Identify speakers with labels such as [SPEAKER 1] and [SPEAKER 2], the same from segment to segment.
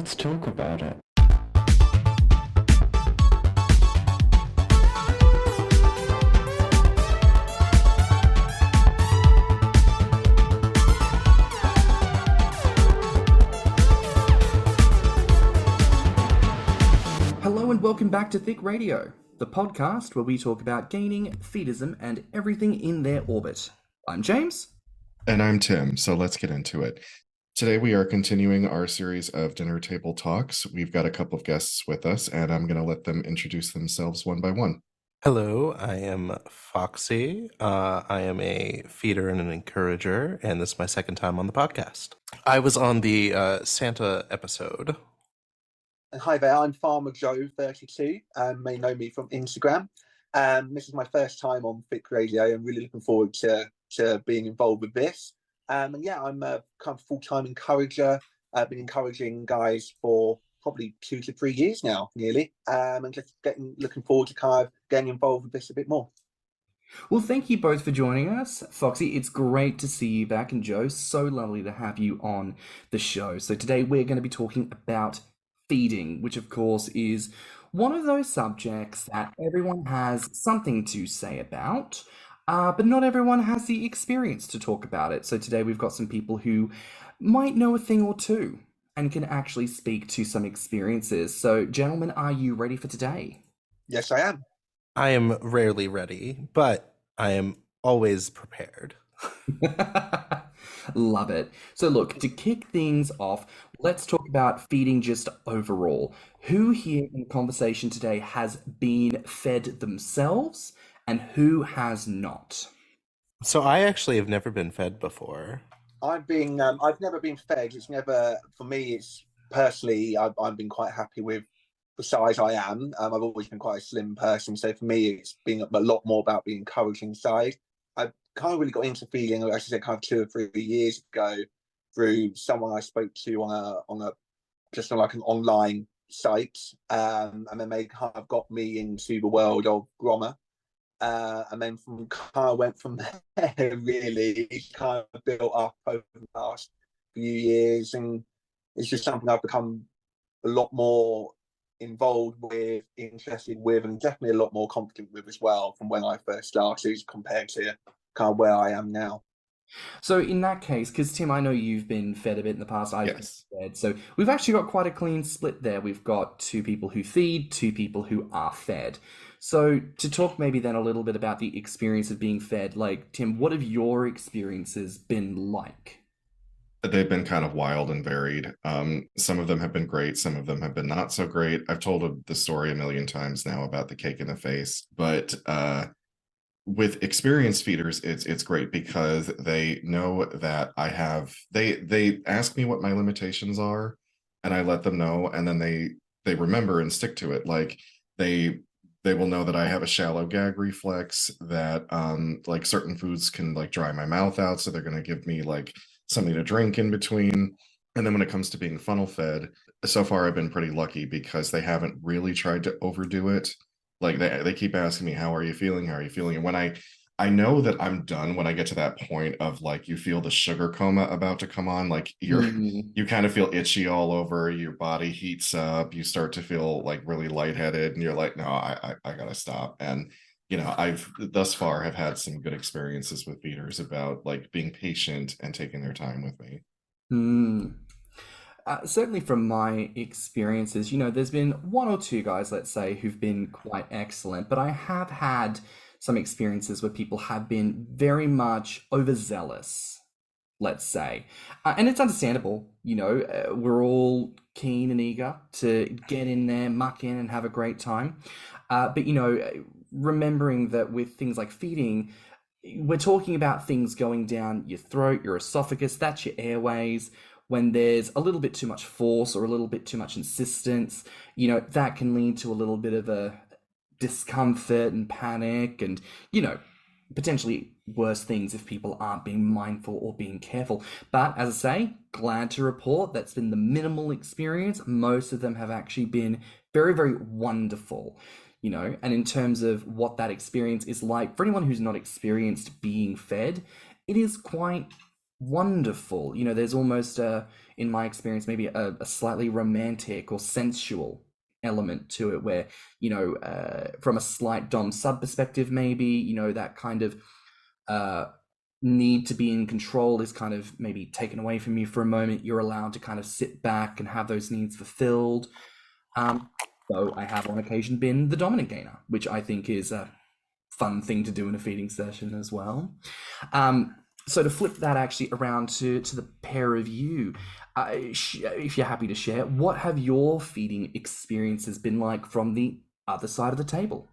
[SPEAKER 1] let's talk about it.
[SPEAKER 2] Hello and welcome back to Thicc Radio, the podcast where we talk about gaining, feedism, and everything in their orbit. I'm James.
[SPEAKER 3] And I'm Tim, so let's get into it. Today we are continuing our series of dinner table talks. We've got a couple of guests with us, and I'm going to let them introduce themselves one by one.
[SPEAKER 4] Hello, I am Foxxy. I am a feeder and an encourager, and this is my second time on the podcast. I was on the Santa episode.
[SPEAKER 5] And hi there, I'm FarmerJoe32. You may know me from Instagram. This is my first time on Thicc Radio. I'm really looking forward to being involved with this. And yeah, I'm a kind of full-time encourager. I've been encouraging guys for probably 2 to 3 years now, nearly. And just looking forward to kind of getting involved with this a bit more.
[SPEAKER 2] Well, thank you both for joining us. Foxy, it's great to see you back, and Joe, so lovely to have you on the show. So today we're going to be talking about feeding, which of course is one of those subjects that everyone has something to say about, but not everyone has the experience to talk about it. So today we've got some people who might know a thing or two and can actually speak to some experiences. So gentlemen, are you ready for today?
[SPEAKER 5] Yes, I am.
[SPEAKER 4] I am rarely ready, but I am always prepared.
[SPEAKER 2] Love it. So look, to kick things off, let's talk about feeding just overall. Who here in the conversation today has been fed themselves and who has not?
[SPEAKER 4] So I actually have never been fed before.
[SPEAKER 5] I've never been fed. It's never, for me, it's personally, I've been quite happy with the size I am. I've always been quite a slim person. So for me, it's been a lot more about the encouraging side. I've kind of really got into feeding, as I said, kind of 2 or 3 years ago through someone I spoke to on like an online site, and then they kind of got me into the world of Grommr, and then went from there. Really, it kind of built up over the last few years, and it's just something I've become a lot more involved with, interested with, and definitely a lot more confident with as well from when I first started compared to kind of where I am now.
[SPEAKER 2] So in that case, because Tim, I know you've been fed a bit in the past, I've been fed. So we've actually got quite a clean split there. We've got 2 people who feed, 2 people who are fed. So to talk maybe then a little bit about the experience of being fed, like Tim, what have your experiences been like?
[SPEAKER 3] They've been kind of wild and varied. Some of them have been great. Some of them have been not so great. I've told the story a million times now about the cake in the face, but with experienced feeders, it's great because they know that I have, they ask me what my limitations are and I let them know, and then they remember and stick to it. Like they will know that I have a shallow gag reflex, that like certain foods can like dry my mouth out, so they're going to give me like something to drink in between. And then when it comes to being funnel fed, so far I've been pretty lucky because they haven't really tried to overdo it. Like they keep asking me, how are you feeling? How are you feeling? And when I know that I'm done, when I get to that point of like, you feel the sugar coma about to come on, like you kind of feel itchy all over, your body heats up, you start to feel like really lightheaded, and you're like, no, I gotta stop. And you know, I've thus far have had some good experiences with feeders about like being patient and taking their time with me.
[SPEAKER 2] Certainly from my experiences, you know, there's been 1 or 2 guys, let's say, who've been quite excellent, but I have had some experiences where people have been very much overzealous, let's say. And it's understandable, you know, we're all keen and eager to get in there, muck in and have a great time. But, you know, remembering that with things like feeding, we're talking about things going down your throat, your esophagus, that's your airways. When there's a little bit too much force or a little bit too much insistence, you know, that can lead to a little bit of a discomfort and panic and, you know, potentially worse things if people aren't being mindful or being careful. But as I say, glad to report that's been the minimal experience. Most of them have actually been very, very wonderful, you know, and in terms of what that experience is like, for anyone who's not experienced being fed, it is quite wonderful. You know, there's almost in my experience, maybe a slightly romantic or sensual element to it, where from a slight dom sub perspective, maybe that kind of need to be in control is kind of maybe taken away from you for a moment. You're allowed to kind of sit back and have those needs fulfilled. So I have on occasion been the dominant gainer, which I think is a fun thing to do in a feeding session as well. So to flip that actually around to the pair of you, if you're happy to share, what have your feeding experiences been like from the other side of the table?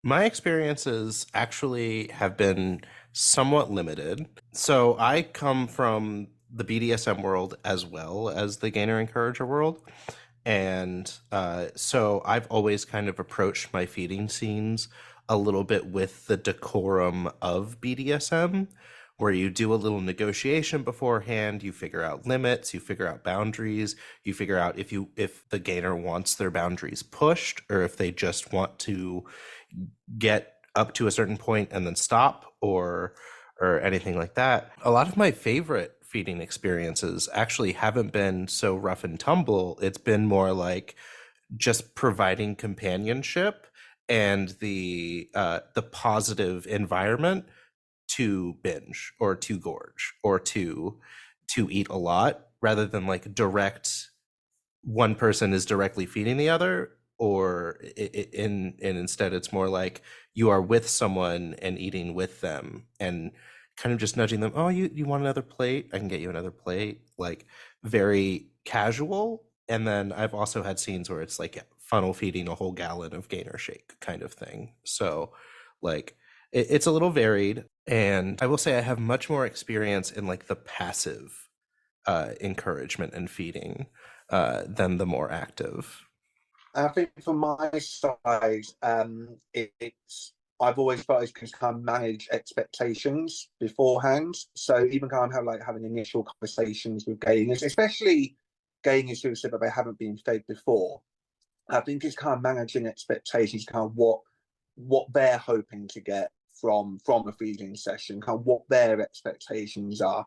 [SPEAKER 4] My experiences actually have been somewhat limited. So I come from the BDSM world as well as the gainer encourager world. And so I've always kind of approached my feeding scenes a little bit with the decorum of BDSM, where you do a little negotiation beforehand, you figure out limits, you figure out boundaries, you figure out if the gainer wants their boundaries pushed or if they just want to get up to a certain point and then stop or anything like that. A lot of my favorite feeding experiences actually haven't been so rough and tumble. It's been more like just providing companionship and the positive environment to binge or to gorge or to eat a lot, rather than like direct one person is directly feeding the other, or instead it's more like you are with someone and eating with them and kind of just nudging them. Oh, you want another plate? I can get you another plate. Like very casual. And then I've also had scenes where it's like funnel feeding a whole gallon of gainer shake kind of thing. So like it's a little varied. And I will say I have much more experience in like the passive encouragement and feeding than the more active.
[SPEAKER 5] I think from my side, it's I've always felt it's kind of manage expectations beforehand. So even kind of having initial conversations with gainers, especially gainers who said that they haven't been fed before. I think it's kind of managing expectations, kind of what they're hoping to get from a feeding session, kind of what their expectations are.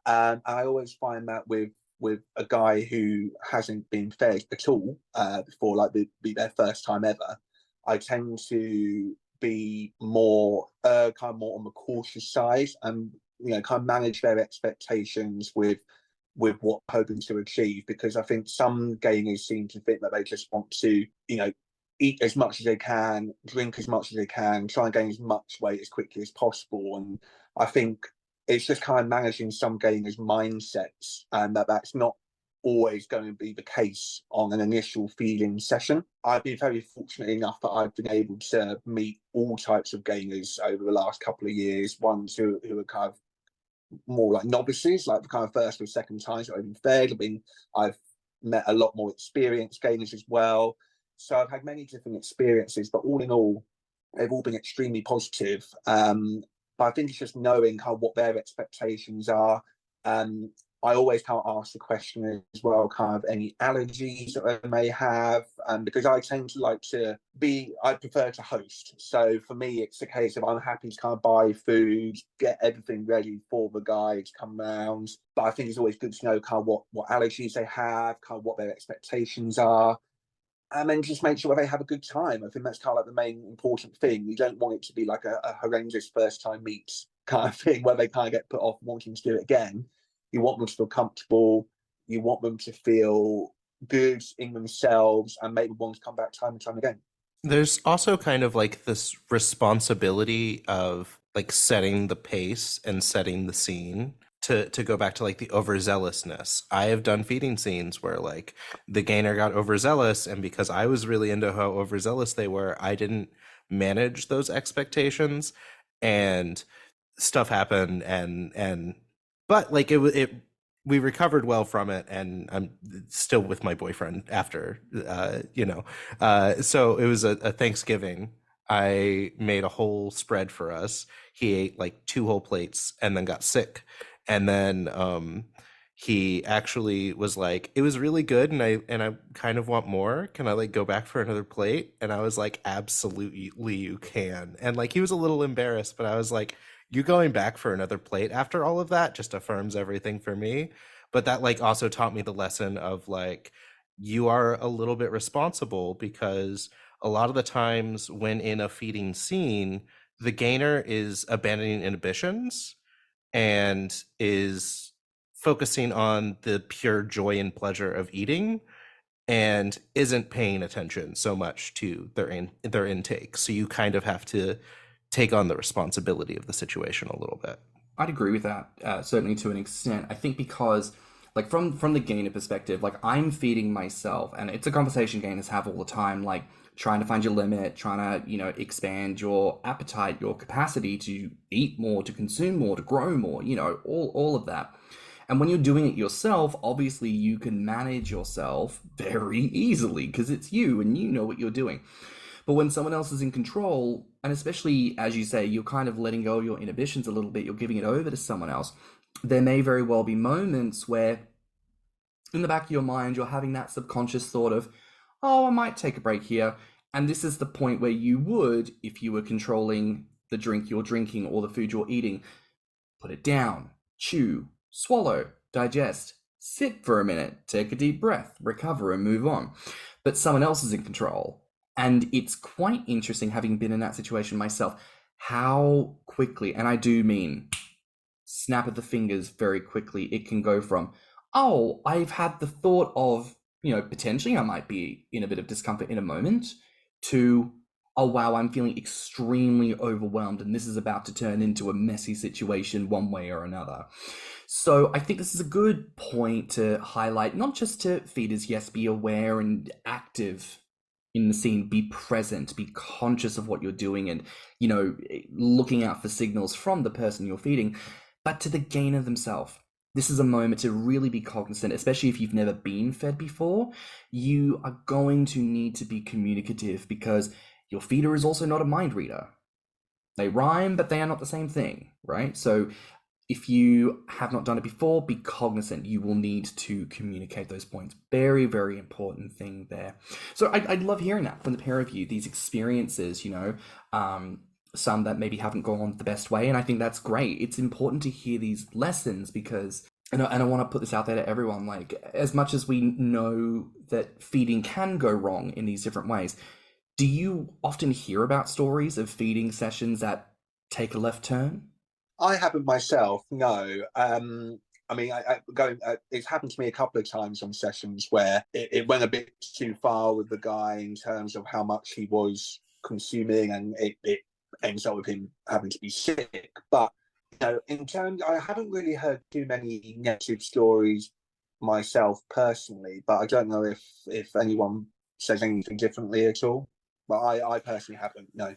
[SPEAKER 5] And I always find that with a guy who hasn't been fed at all before, like be their first time ever, I tend to be more kind of more on the cautious side, and kind of manage their expectations with what hoping to achieve, because I think some gainers seem to think that they just want to eat as much as they can, drink as much as they can, try and gain as much weight as quickly as possible. And I think it's just kind of managing some gainers' mindsets, and that's not always going to be the case on an initial feeding session. I've been very fortunate enough that I've been able to meet all types of gainers over the last couple of years, ones who are kind of more like novices, like the kind of first or second times that I've been fed. I've met a lot more experienced gainers as well. So I've had many different experiences, but all in all, they've all been extremely positive. But I think it's just knowing kind of what their expectations are. I always kind of ask the question as well, kind of any allergies that they may have, because I tend to I prefer to host. So for me, it's a case of I'm happy to kind of buy food, get everything ready for the guy to come round. But I think it's always good to know kind of what allergies they have, kind of what their expectations are. And then just make sure they have a good time. I think that's kind of like the main important thing. You don't want it to be like a horrendous first time meets kind of thing where they kind of get put off wanting to do it again. You want them to feel comfortable. You want them to feel good in themselves and make them want to come back time and time again.
[SPEAKER 4] There's also kind of like this responsibility of like setting the pace and setting the scene. To go back to like the overzealousness, I have done feeding scenes where like the gainer got overzealous, and because I was really into how overzealous they were, I didn't manage those expectations, and stuff happened, but like we recovered well from it, and I'm still with my boyfriend after, so it was a Thanksgiving. I made a whole spread for us. He ate like 2 whole plates and then got sick. And then he actually was like, it was really good, and I kind of want more. Can I like go back for another plate? And I was like, absolutely you can. And like he was a little embarrassed, but I was like, you going back for another plate after all of that just affirms everything for me. But that like also taught me the lesson of like, you are a little bit responsible, because a lot of the times when in a feeding scene, the gainer is abandoning inhibitions and is focusing on the pure joy and pleasure of eating, and isn't paying attention so much to their intake. So you kind of have to take on the responsibility of the situation a little bit.
[SPEAKER 2] I'd agree with that, certainly to an extent. I think because, like, from the gainer perspective, like, I'm feeding myself, and it's a conversation gainers have all the time, like, trying to find your limit, trying to, expand your appetite, your capacity to eat more, to consume more, to grow more, all of that. And when you're doing it yourself, obviously you can manage yourself very easily because it's you and you know what you're doing. But when someone else is in control, and especially, as you say, you're kind of letting go of your inhibitions a little bit, you're giving it over to someone else, there may very well be moments where in the back of your mind, you're having that subconscious thought of, oh, I might take a break here. And this is the point where you would, if you were controlling the drink you're drinking or the food you're eating, put it down, chew, swallow, digest, sit for a minute, take a deep breath, recover and move on. But someone else is in control. And it's quite interesting, having been in that situation myself, how quickly, and I do mean snap of the fingers very quickly, it can go from, oh, I've had the thought of, potentially I might be in a bit of discomfort in a moment, to, oh, wow, I'm feeling extremely overwhelmed and this is about to turn into a messy situation one way or another. So I think this is a good point to highlight, not just to feeders, yes, be aware and active in the scene, be present, be conscious of what you're doing and, looking out for signals from the person you're feeding, but to the gainer themselves. This is a moment to really be cognizant, especially if you've never been fed before. You are going to need to be communicative because your feeder is also not a mind reader. They rhyme, but they are not the same thing, right? So if you have not done it before, be cognizant. You will need to communicate those points. Very, very important thing there. So I'd love hearing that from the pair of you, these experiences, some that maybe haven't gone the best way. And I think that's great. It's important to hear these lessons because, and I want to put this out there to everyone, like, as much as we know that feeding can go wrong in these different ways, do you often hear about stories of feeding sessions that take a left turn?
[SPEAKER 5] I haven't myself, no. It's happened to me a couple of times on sessions where it went a bit too far with the guy in terms of how much he was consuming, and it ends up with him having to be sick. But in terms, I haven't really heard too many negative stories myself personally. But I don't know if anyone says anything differently at all. But I personally haven't. No.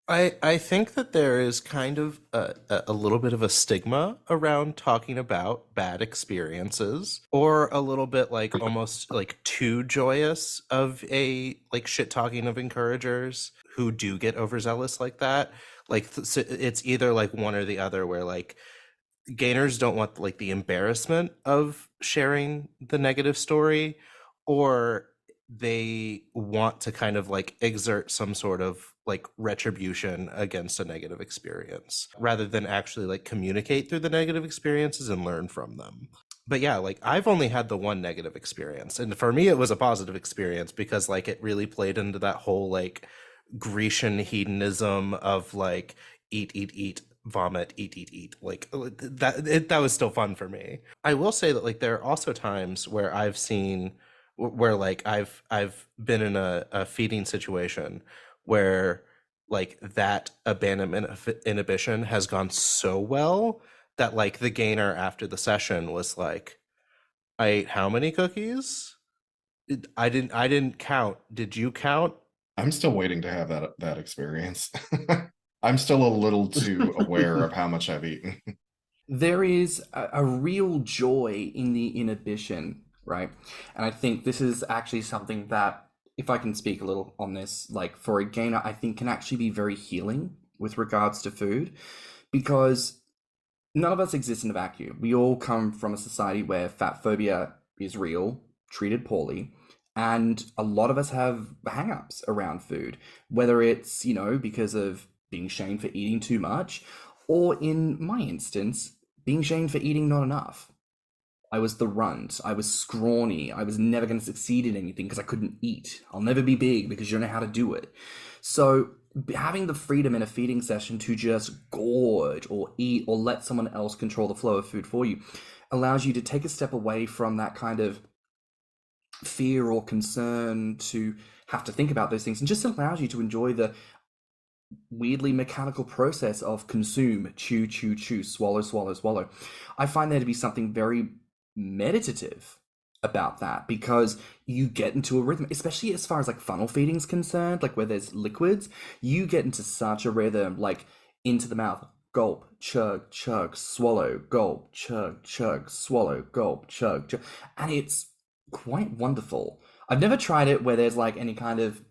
[SPEAKER 4] I think that there is kind of a little bit of a stigma around talking about bad experiences, or a little bit like almost like too joyous of a like shit talking of encouragers who do get overzealous like that. Like it's either like one or the other, where like gainers don't want like the embarrassment of sharing the negative story, or they want to kind of like exert some sort of like retribution against a negative experience rather than actually like communicate through the negative experiences and learn from them. But yeah, like I've only had the one negative experience, and for me it was a positive experience because like it really played into that whole like Grecian hedonism of like eat, vomit, eat. Like that was still fun for me. I will say that like there are also times where I've seen where like I've been in a feeding situation where like that abandonment inhibition has gone so well that like the gainer after the session was like, I ate how many cookies? I didn't count. Did you count?
[SPEAKER 3] I'm still waiting to have that experience. I'm still a little too aware of how much I've eaten. There
[SPEAKER 2] is a real joy in the inhibition, right? And I think this is actually something that, if I can speak a little on this, like for a gainer, I think can actually be very healing with regards to food, because none of us exist in a vacuum. We all come from a society where fat phobia is real, treated poorly, and a lot of us have hang-ups around food, whether it's, because of being shamed for eating too much, Or in my instance, being shamed for eating not enough. I was the runt. I was scrawny. I was never going to succeed in anything because I couldn't eat. I'll never be big because you don't know how to do it. So having the freedom in a feeding session to just gorge or eat or let someone else control the flow of food for you allows you to take a step away from that kind of fear or concern to have to think about those things, and just allows you to enjoy the weirdly mechanical process of consume, chew, chew, chew, swallow, swallow, swallow. I find there to be something very meditative about that, because you get into a rhythm, especially as far as like funnel feeding is concerned, like where there's liquids, you get into such a rhythm, like into the mouth, gulp, chug, chug, swallow, gulp, chug, chug, swallow, gulp, chug, chug, and it's quite wonderful. I've never tried it where there's like any kind of,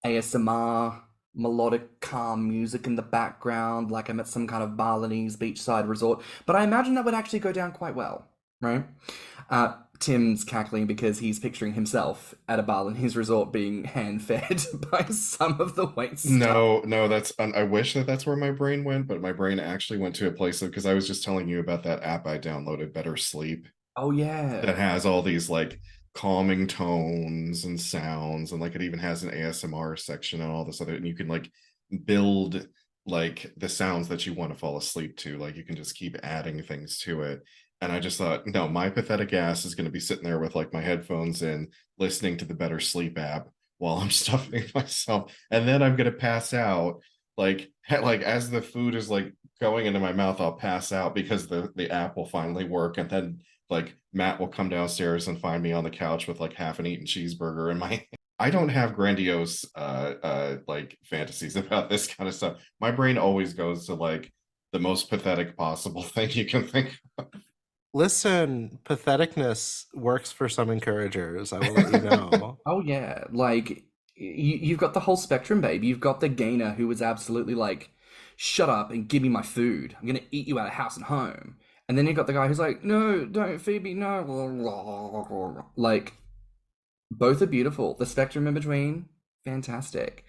[SPEAKER 2] ASMR melodic calm music in the background, like I'm at some kind of Balinese beachside resort, but I imagine that would actually go down quite well, right? Tim's cackling because he's picturing himself at a Balinese resort being hand-fed by some of the wait staff.
[SPEAKER 3] No, I wish that's where my brain went, but my brain actually went to a place of, because I was just telling you about that app I downloaded, Better Sleep.
[SPEAKER 2] Oh yeah.
[SPEAKER 3] That has all these like calming tones and sounds, and like it even has an ASMR section and all this other, and you can like build like the sounds that you want to fall asleep to, like you can just keep adding things to it. And I just thought, no, my pathetic ass is going to be sitting there with like my headphones in, listening to the Better Sleep app while I'm stuffing myself, and then I'm going to pass out, like as the food is like going into my mouth, I'll pass out because the app will finally work, and then like Matt will come downstairs and find me on the couch with like half an eaten cheeseburger in my hand. I don't have grandiose like fantasies about this kind of stuff. My brain always goes to like the most pathetic possible thing you can think of.
[SPEAKER 4] Listen, patheticness works for some encouragers. I will let you know.
[SPEAKER 2] Oh yeah, like you've got the whole spectrum, babe. You've got the gainer who was absolutely like, shut up and give me my food. I'm gonna eat you out of house and home. And then you've got the guy who's like, no, don't feed me, no. Like, both are beautiful. The spectrum in between, fantastic.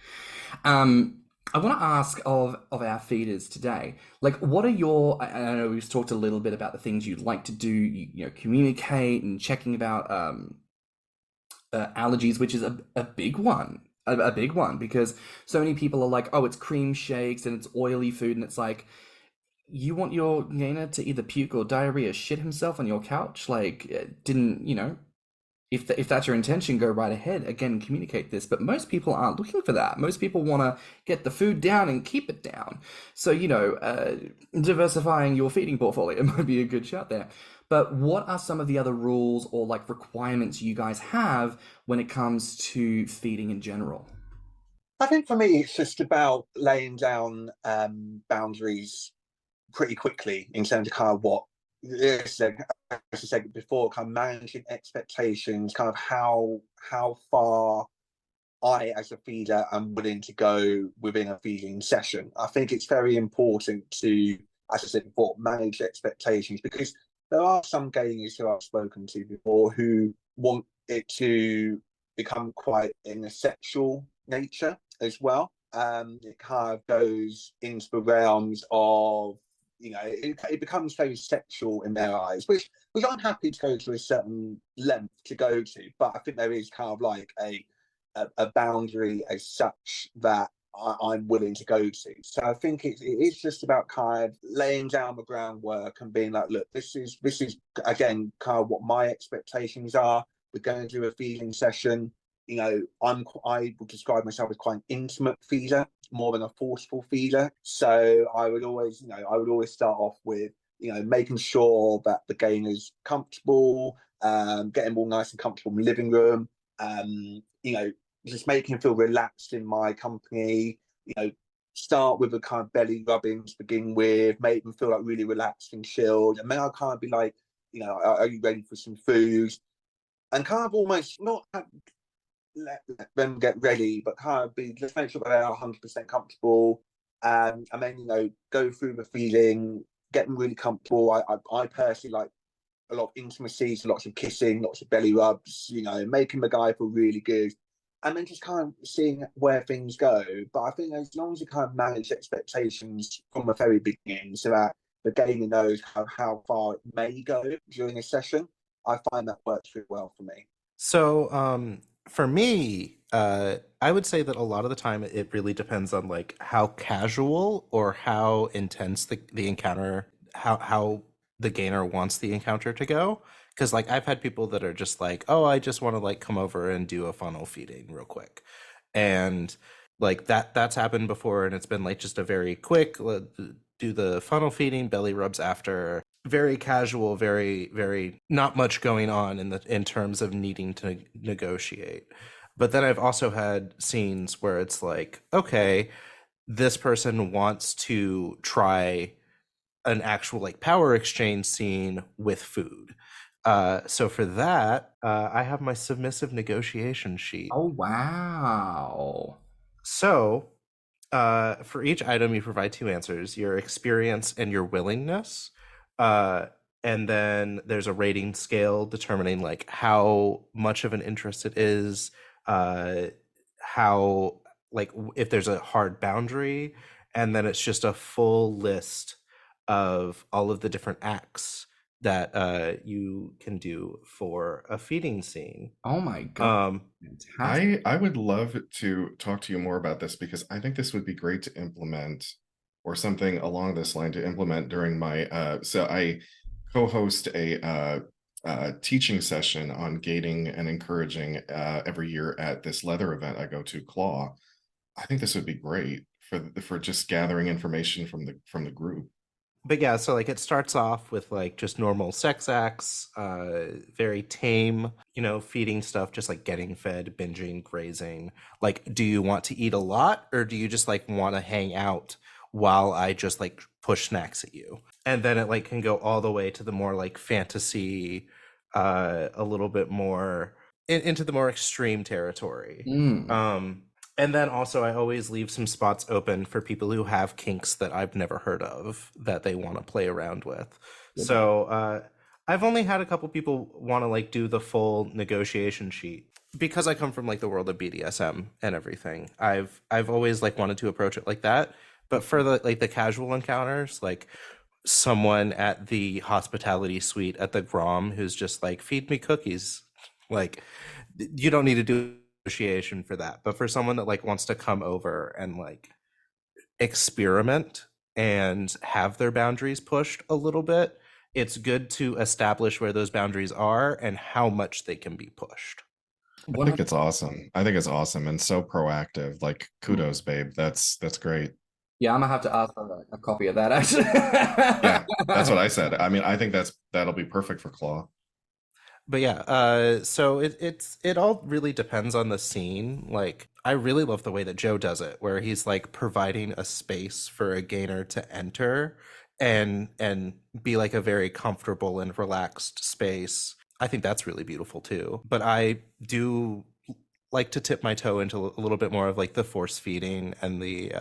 [SPEAKER 2] I want to ask of our feeders today, like, what are your? I know we've talked a little bit about the things you'd like to do, communicate and checking about allergies, which is a big one, a big one, because so many people are like, oh, it's cream shakes and it's oily food, and it's like, you want your gainer to either puke or diarrhea, shit himself on your couch? Like, didn't, if that's your intention, go right ahead. Again, communicate this. But most people aren't looking for that. Most people want to get the food down and keep it down. So, diversifying your feeding portfolio might be a good shout there. But what are some of the other rules or like requirements you guys have when it comes to feeding in general?
[SPEAKER 5] I think for me, it's just about laying down boundaries pretty quickly in terms of kind of what, as I said before, kind of managing expectations, kind of how far I, as a feeder, am willing to go within a feeding session. I think it's very important to, as I said before, manage expectations, because there are some gainers who I've spoken to before who want it to become quite in a sexual nature as well. It kind of goes into the realms of, it becomes very sexual in their eyes, which I'm happy to go to a certain length to go to, but I think there is kind of like a boundary as such that I'm willing to go to. So I think it is just about kind of laying down the groundwork and being like, look, this is again kind of what my expectations are. We're going to do a feeding session. I would describe myself as quite an intimate feeder more than a forceful feeder. So I would always start off with, making sure that the gainer's comfortable, getting all nice and comfortable in the living room, just making him feel relaxed in my company, start with a kind of belly rubbing to begin with, make them feel like really relaxed and chilled. And then I'll kind of be like, are you ready for some food? And kind of almost not let them get ready, but kind of just make sure that they're 100% comfortable, and then go through the feeling, get them really comfortable. I personally like a lot of intimacy, so lots of kissing, lots of belly rubs, making the guy feel really good, and then just kind of seeing where things go. But I think as long as you kind of manage expectations from the very beginning, so that the gamer knows kind of how far it may go during a session, I find that works really well for me.
[SPEAKER 4] So for me, I would say that a lot of the time it really depends on like how casual or how intense the encounter, how the gainer wants the encounter to go. Because like I've had people that are just like, oh, I just want to like come over and do a funnel feeding real quick, and like that's happened before, and it's been like just a very quick do the funnel feeding, belly rubs after, very casual, very not much going on in terms of needing to negotiate. But then I've also had scenes where it's like, okay, this person wants to try an actual like power exchange scene with food. So for that, I have my submissive negotiation sheet.
[SPEAKER 2] Oh, wow.
[SPEAKER 4] So for each item, you provide two answers: your experience and your willingness. And then there's a rating scale determining like how much of an interest it is, how like if there's a hard boundary, and then it's just a full list of all of the different acts that you can do for a feeding scene.
[SPEAKER 2] Oh my God. Fantastic.
[SPEAKER 3] I would love to talk to you more about this, because I think this would be great to implement, or something along this line to implement during my so I co-host a teaching session on gating and encouraging every year at this leather event I go to, Claw. I think this would be great for just gathering information from the group.
[SPEAKER 4] But yeah, so like it starts off with like just normal sex acts, very tame, feeding stuff, just like getting fed, binging, grazing. Like, do you want to eat a lot, or do you just like want to hang out while I just like push snacks at you? And then it like can go all the way to the more like fantasy, a little bit more into the more extreme territory. And then also I always leave some spots open for people who have kinks that I've never heard of that they want to play around with. Yeah. So I've only had a couple people want to like do the full negotiation sheet, because I come from like the world of BDSM and everything. I've always like wanted to approach it like that. But for the casual encounters, like someone at the hospitality suite at the Grommr who's just like, feed me cookies, like you don't need to do negotiation for that. But for someone that like wants to come over and like experiment and have their boundaries pushed a little bit, it's good to establish where those boundaries are and how much they can be pushed.
[SPEAKER 3] I think it's awesome. I think it's awesome and so proactive. Like, kudos, babe. That's great.
[SPEAKER 2] Yeah, I'm gonna have to ask for a copy of that, actually.
[SPEAKER 3] Yeah, that's what I said. I mean, I think that'll be perfect for Claw.
[SPEAKER 4] But yeah, so it all really depends on the scene. Like, I really love the way that Joe does it, where he's like providing a space for a gainer to enter and be like a very comfortable and relaxed space. I think that's really beautiful too. But I do like to tip my toe into a little bit more of like the force feeding and the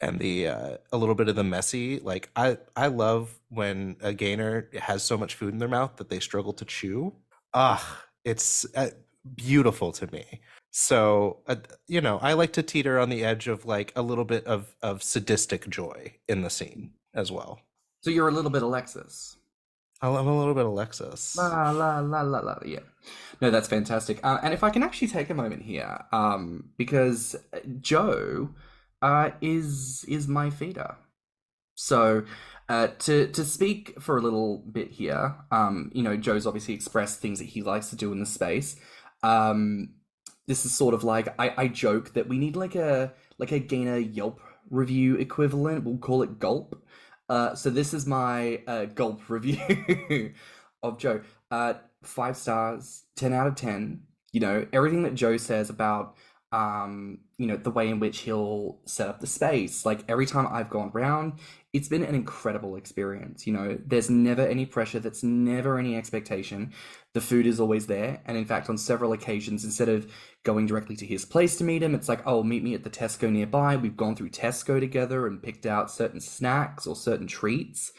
[SPEAKER 4] a little bit of the messy. Like I love when a gainer has so much food in their mouth that they struggle to chew. It's beautiful to me. So I like to teeter on the edge of like a little bit of sadistic joy in the scene as well.
[SPEAKER 2] So you're a little bit Alexis.
[SPEAKER 4] I'm a little bit Alexis.
[SPEAKER 2] La la la la la. Yeah, no, that's fantastic. And if I can actually take a moment here, because Joe is my feeder. So to speak for a little bit here, Joe's obviously expressed things that he likes to do in the space. This is sort of like I joke that we need like a gainer Yelp review equivalent. We'll call it Gulp. So this is my Gulp review of Joe. 5 stars, 10 out of 10. Everything that Joe says about the way in which he'll set up the space. Like, every time I've gone round, it's been an incredible experience. There's never any pressure, that's never any expectation. The food is always there. And in fact, on several occasions, instead of going directly to his place to meet him, it's like, oh, meet me at the Tesco nearby. We've gone through Tesco together and picked out certain snacks or certain treats.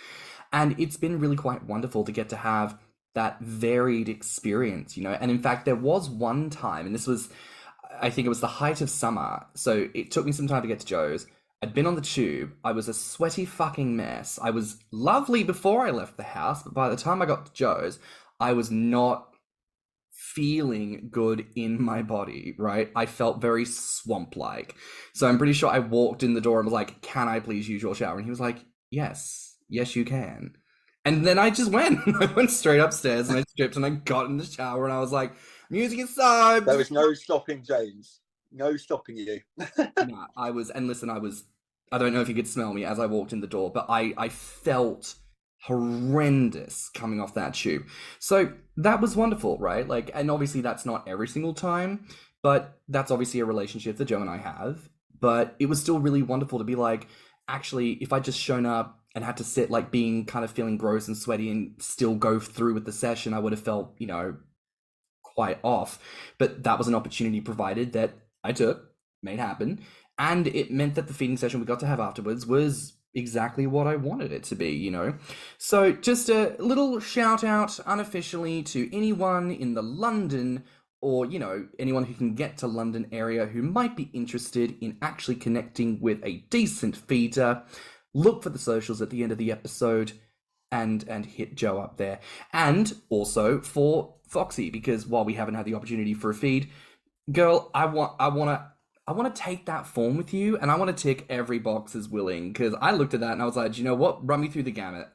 [SPEAKER 2] And it's been really quite wonderful to get to have that varied experience, And in fact, there was one time, and this was I think it was the height of summer, so it took me some time to get to Joe's. I'd been on the tube. I was a sweaty fucking mess. I was lovely before I left the house, but by the time I got to Joe's, I was not feeling good in my body, right? I felt very swamp-like. So I'm pretty sure I walked in the door and was like, "Can I please use your shower?" And he was like, "Yes, yes you can." And then I just went. I went straight upstairs and I stripped and I got in the shower and I was like, "Music aside."
[SPEAKER 5] There was no stopping James. No stopping you.
[SPEAKER 2] Nah, I was, and listen, I don't know if you could smell me as I walked in the door, but I felt horrendous coming off that tube. So that was wonderful, right? Like, and obviously that's not every single time, but that's obviously a relationship that Joe and I have. But it was still really wonderful to be like, actually, if I just shown up and had to sit like being kind of feeling gross and sweaty and still go through with the session, I would have felt, quite off. But that was an opportunity provided that I took, made happen. And it meant that the feeding session we got to have afterwards was exactly what I wanted it to be. So just a little shout out unofficially to anyone in the London or, anyone who can get to London area who might be interested in actually connecting with a decent feeder. Look for the socials at the end of the episode and hit Joe up there. And also for Foxxy, because while we haven't had the opportunity for a feed, girl, I want to take that form with you, and I want to tick every box as willing, because I looked at that and I was like, you know what? Run me through the gamut.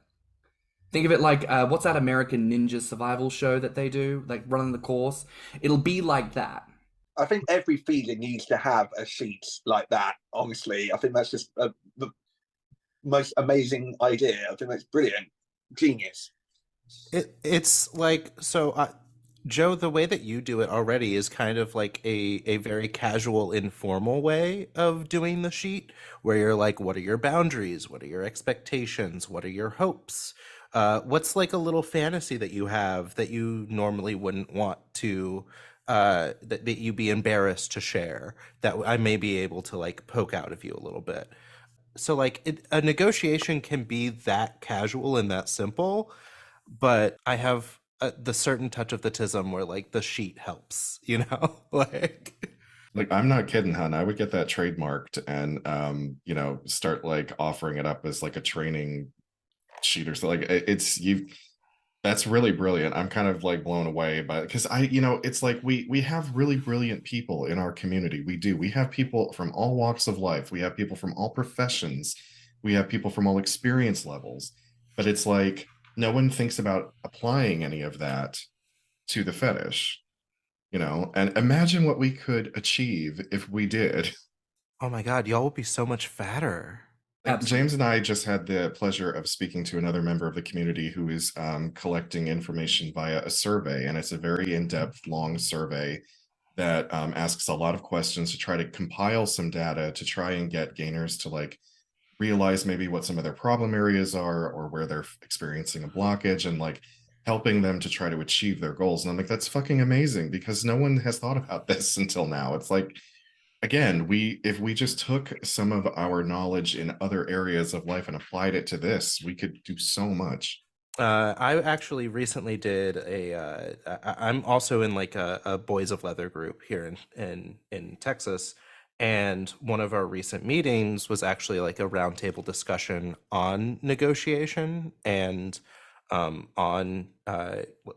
[SPEAKER 2] Think of it like, what's that American Ninja survival show that they do? Like running the course? It'll be like that.
[SPEAKER 5] I think every feeder needs to have a sheet like that, honestly. I think that's just the most amazing idea. I think that's brilliant. Genius.
[SPEAKER 4] It's like, so Joe, the way that you do it already is kind of like a very casual, informal way of doing the sheet, where you're like, what are your boundaries? What are your expectations? What are your hopes? What's like a little fantasy that you have that you normally wouldn't want to, that you be embarrassed to share, that I may be able to like poke out of you a little bit. So like a negotiation can be that casual and that simple, but I have the certain touch of the tism where like the sheet helps,
[SPEAKER 3] like I'm not kidding, hun. I would get that trademarked and start like offering it up as like a training sheet or something. Like that's really brilliant. I'm kind of like blown away by it, because it's like we have really brilliant people in our community. We have people from all walks of life. We have people from all professions. We have people from all experience levels, but it's like no one thinks about applying any of that to the fetish, and imagine what we could achieve if we did.
[SPEAKER 4] Oh my God, y'all would be so much fatter.
[SPEAKER 3] James and I just had the pleasure of speaking to another member of the community who is collecting information via a survey, and it's a very in-depth, long survey that asks a lot of questions to try to compile some data to try and get gainers to like realize maybe what some of their problem areas are or where they're experiencing a blockage, and like helping them to try to achieve their goals. And I'm like, that's fucking amazing, because no one has thought about this until now. It's like, again, if we just took some of our knowledge in other areas of life and applied it to this, we could do so much.
[SPEAKER 4] I actually recently did I'm also in like a Boys of Leather group here in Texas. And one of our recent meetings was actually like a roundtable discussion on negotiation and on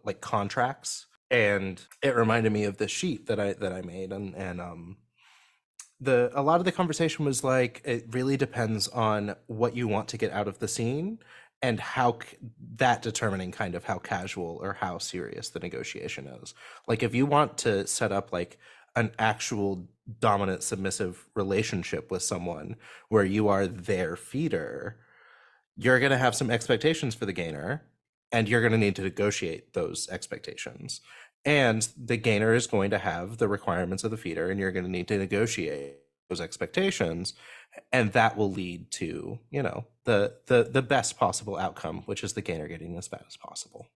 [SPEAKER 4] like contracts. And it reminded me of the sheet that I made, and a lot of the conversation was like, it really depends on what you want to get out of the scene and how that determining kind of how casual or how serious the negotiation is. Like if you want to set up like an actual dominant submissive relationship with someone where you are their feeder, you're going to have some expectations for the gainer, and you're going to need to negotiate those expectations. And the gainer is going to have the requirements of the feeder, and you're going to need to negotiate those expectations. And that will lead to, the best possible outcome, which is the gainer getting as bad as possible.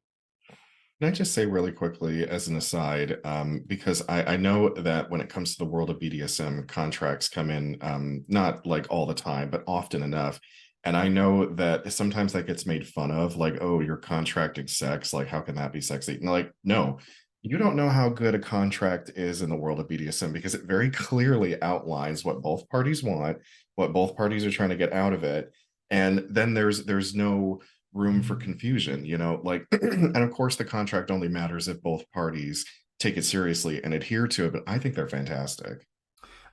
[SPEAKER 3] Can I just say really quickly as an aside, because I know that when it comes to the world of BDSM, contracts come in, not like all the time, but often enough. And I know that sometimes that gets made fun of, like, oh, you're contracting sex. Like, how can that be sexy? And like, no, You don't know how good a contract is in the world of BDSM because it very clearly outlines what both parties want, what both parties are trying to get out of it, and then there's no room for confusion, you know, like and of course the contract only matters if both parties take it seriously and adhere to it, but I think they're fantastic.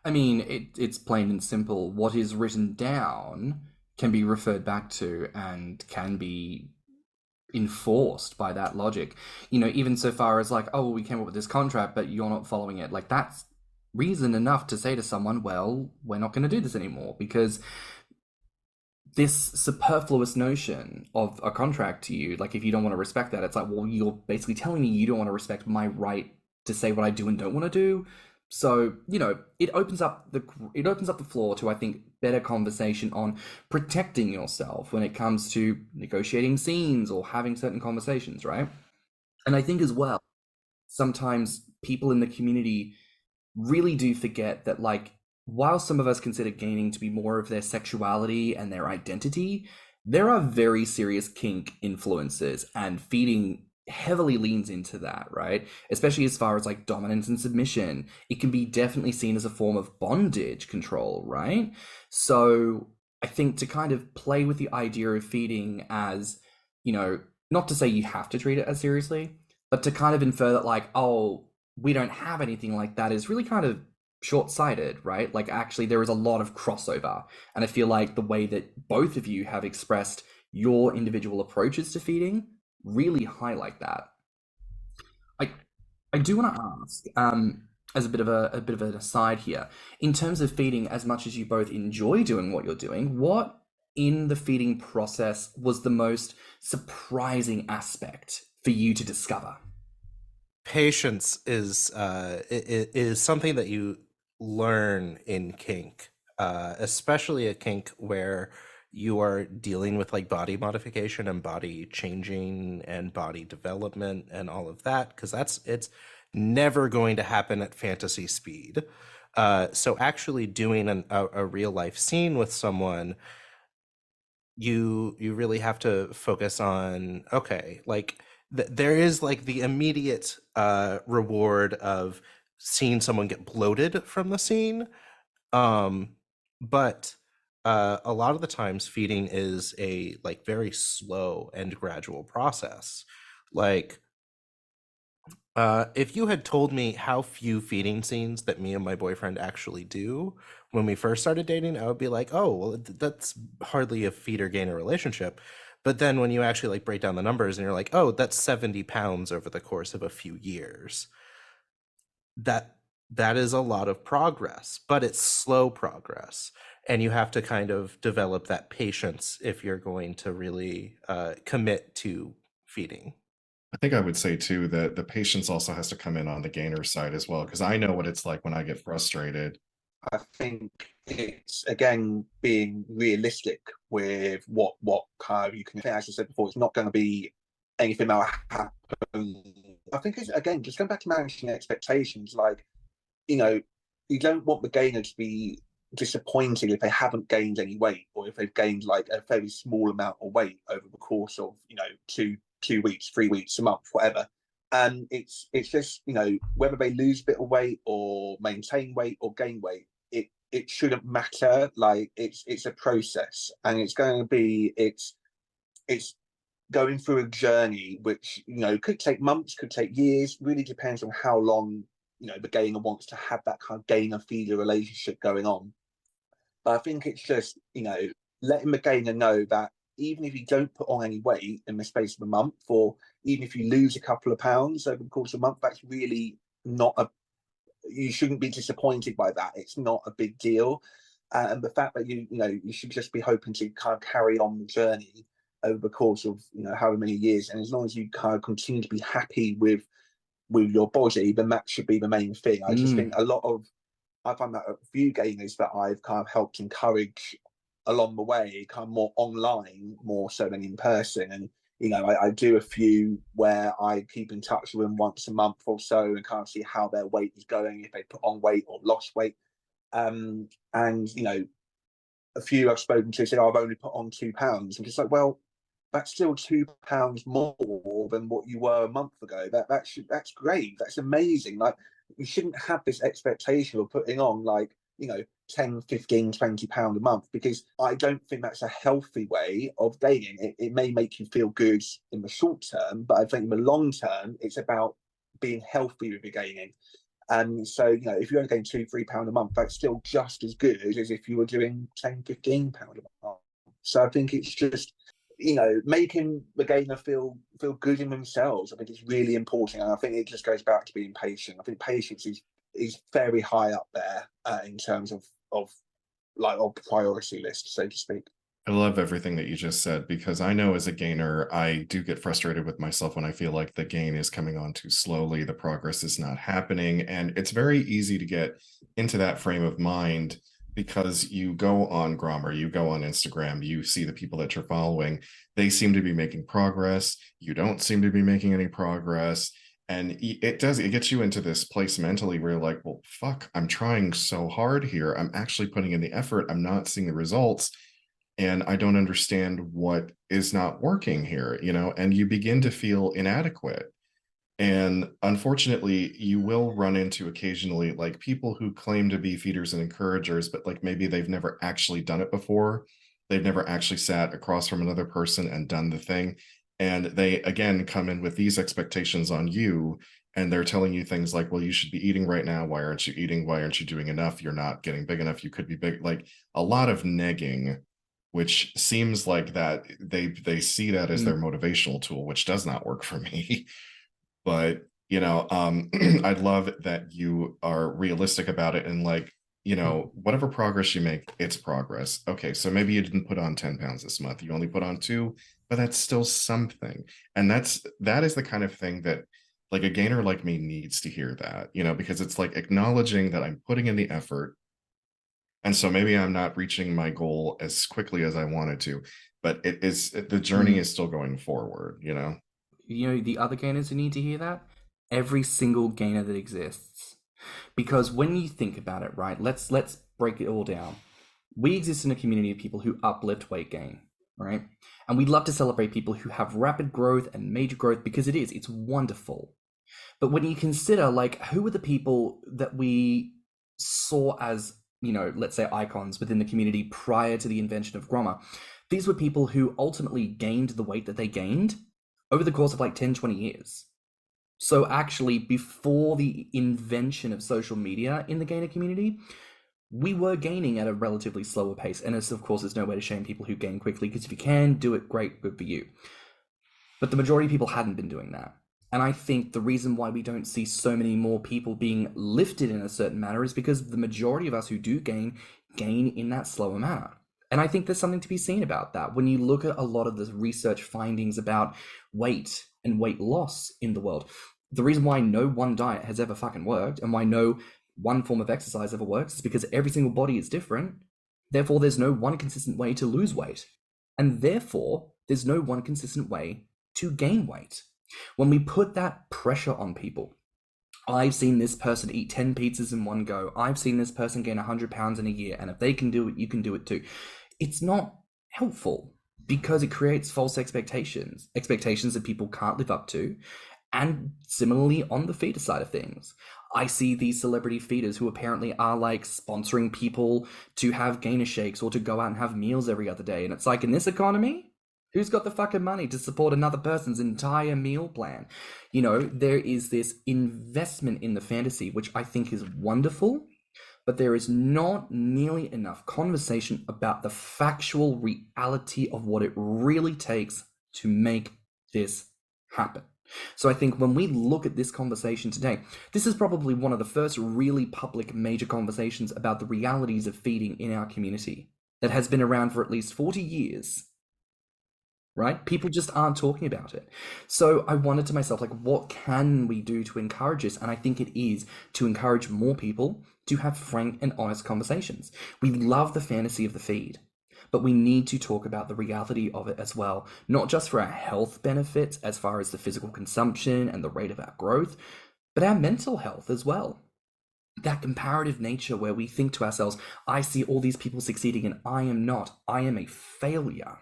[SPEAKER 2] I mean, it's plain and simple. What is written down can be referred back to and can be enforced by that logic. You know, even so far as like, oh, we came up with this contract, but you're not following it. Like, that's reason enough to say to someone, well, we're not going to do this anymore, because this superfluous notion of a contract to you, like if you don't want to respect that, it's like, well, you're basically telling me you don't want to respect my right to say what I do and don't want to do. So, you know, it opens up the floor to, I think, better conversation on protecting yourself when it comes to negotiating scenes or having certain conversations, right? And I think as well, sometimes people in the community really do forget that, like, while some of us consider gaming to be more of their sexuality and their identity, there are very serious kink influences, and feeding heavily leans into that, right? Especially as far as like dominance and submission. It can be definitely seen as a form of bondage control, right? So I think to kind of play with the idea of feeding as, you know, not to say you have to treat it as seriously, but to kind of infer that like, oh, we don't have anything like that is really kind of short-sighted, right? Like actually there is a lot of crossover, and I feel like the way that both of you have expressed your individual approaches to feeding really highlight that. I I do want to ask, as a bit of an aside here, in terms of feeding, as much as you both enjoy doing what you're doing, what in the feeding process was the most surprising aspect for you to discover?
[SPEAKER 4] Patience is something that you learn in kink, especially a kink where you are dealing with like body modification and body changing and body development and all of that, because it's never going to happen at fantasy speed. So actually doing a real life scene with someone, you really have to focus on, okay, like there is like the immediate reward of seeing someone get bloated from the scene, but a lot of the times feeding is a like very slow and gradual process. Like if you had told me how few feeding scenes that me and my boyfriend actually do when we first started dating, I would be like, oh, well, that's hardly a feeder gainer relationship. But then when you actually like break down the numbers and you're like, oh, that's 70 pounds over the course of a few years, that is a lot of progress, but it's slow progress. And you have to kind of develop that patience if you're going to really commit to feeding.
[SPEAKER 3] I think I would say too that the patience also has to come in on the gainer side as well, because I know what it's like when I get frustrated.
[SPEAKER 5] I think it's again being realistic with what kind of you can. As I said before, it's not going to be anything that'll happen. I think it's again just going back to managing expectations. Like, you know, you don't want the gainer to be disappointed if they haven't gained any weight, or if they've gained like a very small amount of weight over the course of, you know, two weeks, 3 weeks, a month, whatever. And it's just, you know, whether they lose a bit of weight or maintain weight or gain weight, it shouldn't matter. Like it's a process, and it's going to be it's going through a journey which, you know, could take months, could take years. Really depends on how long, you know, the gainer wants to have that kind of gainer feeder relationship going on. But I think it's just, you know, letting the gainer know that even if you don't put on any weight in the space of a month, or even if you lose a couple of pounds over the course of a month, that's really not a, you shouldn't be disappointed by that. It's not a big deal. And the fact that you know, you should just be hoping to kind of carry on the journey over the course of, you know, however many years. And as long as you kind of continue to be happy with your body, then that should be the main thing. I just think a lot of, I find that a few gainers that I've kind of helped encourage along the way, kind of more online, more so than in person. And, you know, I do a few where I keep in touch with them once a month or so and kind of see how their weight is going, if they put on weight or lost weight. And, you know, a few I've spoken to said, oh, I've only put on 2 pounds. I'm just like, well, that's still £2 more than what you were a month ago. That's great. That's amazing. Like, you shouldn't have this expectation of putting on, like, 10, 15, £20 a month, because I don't think that's a healthy way of gaining. It may make you feel good in the short term, but I think in the long term, it's about being healthy with your gaining. And so, if you're only getting £2-3 a month, that's still just as good as if you were doing £10-15 a month. So I think it's just, making the gainer feel good in themselves. I think it's really important. And I think it just goes back to being patient. I think patience is very high up there in terms of priority list, so to speak.
[SPEAKER 3] I love everything that you just said, because I know as a gainer, I do get frustrated with myself when I feel like the gain is coming on too slowly, the progress is not happening. And it's very easy to get into that frame of mind, because you go on Grommr, you go on Instagram, you see the people that you're following, they seem to be making progress, you don't seem to be making any progress. And it gets you into this place mentally where you're like, well, fuck, I'm trying so hard here. I'm actually putting in the effort. I'm not seeing the results. And I don't understand what is not working here, and you begin to feel inadequate. And unfortunately, you will run into occasionally like people who claim to be feeders and encouragers, but like maybe they've never actually done it before. They've never actually sat across from another person and done the thing. And they, again, come in with these expectations on you, and they're telling you things like, well, you should be eating right now. Why aren't you eating? Why aren't you doing enough? You're not getting big enough. You could be big. Like, a lot of negging, which seems like that they see that as their motivational tool, which does not work for me. But, I'd love that you are realistic about it, and like, whatever progress you make, it's progress. Okay, so maybe you didn't put on 10 pounds this month. You only put on 2, but that's still something. And that is the kind of thing that like a gainer like me needs to hear, that, because it's like acknowledging that I'm putting in the effort. And so maybe I'm not reaching my goal as quickly as I wanted to, but the journey is still going forward,
[SPEAKER 2] The other gainers who need to hear that? Every single gainer that exists. Because when you think about it, right, let's break it all down. We exist in a community of people who uplift weight gain, right? And we'd love to celebrate people who have rapid growth and major growth, because it's wonderful. But when you consider, like, who are the people that we saw as, let's say icons within the community prior to the invention of Grommr, these were people who ultimately gained the weight that they gained over the course of like 10, 20 years. So actually, before the invention of social media in the gainer community, we were gaining at a relatively slower pace. And of course, there's no way to shame people who gain quickly, because if you can do it, great, good for you. But the majority of people hadn't been doing that. And I think the reason why we don't see so many more people being lifted in a certain manner is because the majority of us who do gain in that slower manner. And I think there's something to be seen about that. When you look at a lot of the research findings about weight and weight loss in the world, the reason why no one diet has ever fucking worked, and why no one form of exercise ever works, is because every single body is different. Therefore, there's no one consistent way to lose weight. And therefore, there's no one consistent way to gain weight. When we put that pressure on people, I've seen this person eat 10 pizzas in one go. I've seen this person gain 100 pounds in a year. And if they can do it, you can do it too. It's not helpful, because it creates false expectations that people can't live up to. And similarly, on the feeder side of things, I see these celebrity feeders who apparently are like sponsoring people to have gainer shakes or to go out and have meals every other day. And it's like, in this economy, who's got the fucking money to support another person's entire meal plan? There is this investment in the fantasy, which I think is wonderful, but there is not nearly enough conversation about the factual reality of what it really takes to make this happen. So I think when we look at this conversation today, this is probably one of the first really public major conversations about the realities of feeding in our community that has been around for at least 40 years. Right? People just aren't talking about it. So I wondered to myself, like, what can we do to encourage this? And I think it is to encourage more people to have frank and honest conversations. We love the fantasy of the feed, but we need to talk about the reality of it as well, not just for our health benefits as far as the physical consumption and the rate of our growth, but our mental health as well. That comparative nature where we think to ourselves, I see all these people succeeding and I am not. I am a failure.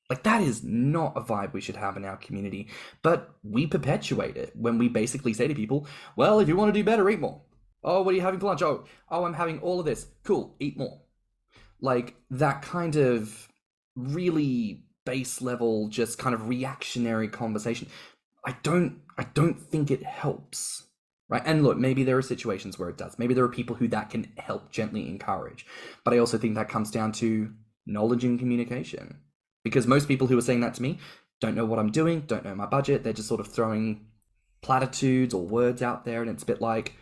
[SPEAKER 2] Like, that is not a vibe we should have in our community. But we perpetuate it when we basically say to people, well, if you want to do better, eat more. Oh, what are you having for lunch? Oh, I'm having all of this. Cool, eat more. Like, that kind of really base level, just kind of reactionary conversation. I don't think it helps. Right. And look, maybe there are situations where it does. Maybe there are people who that can help gently encourage. But I also think that comes down to knowledge and communication. Because most people who are saying that to me don't know what I'm doing, don't know my budget. They're just sort of throwing platitudes or words out there. And it's a bit like,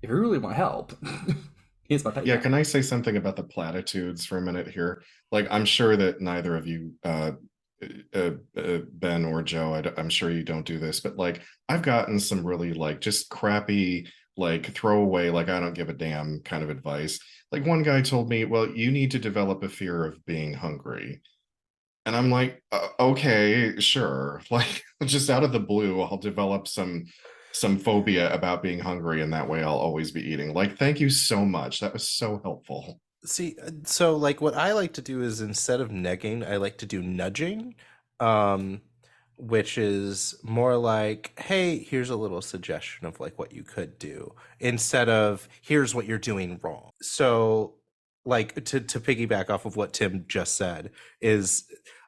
[SPEAKER 2] if you really want to help, here's my PayPal.
[SPEAKER 3] Yeah, can I say something about the platitudes for a minute here? Like, I'm sure that neither of you, Ben or Joe, I'm sure you don't do this, but like, I've gotten some really like just crappy, like throwaway, like I don't give a damn kind of advice. Like one guy told me, well, you need to develop a fear of being hungry. And I'm like, okay, sure. Like just out of the blue, I'll develop some phobia about being hungry, and that way I'll always be eating. Like, thank you so much. That was so helpful.
[SPEAKER 4] See, so like what I like to do is instead of negging, I like to do nudging, which is more like, hey, here's a little suggestion of like what you could do instead of here's what you're doing wrong. So like to piggyback off of what Tim just said is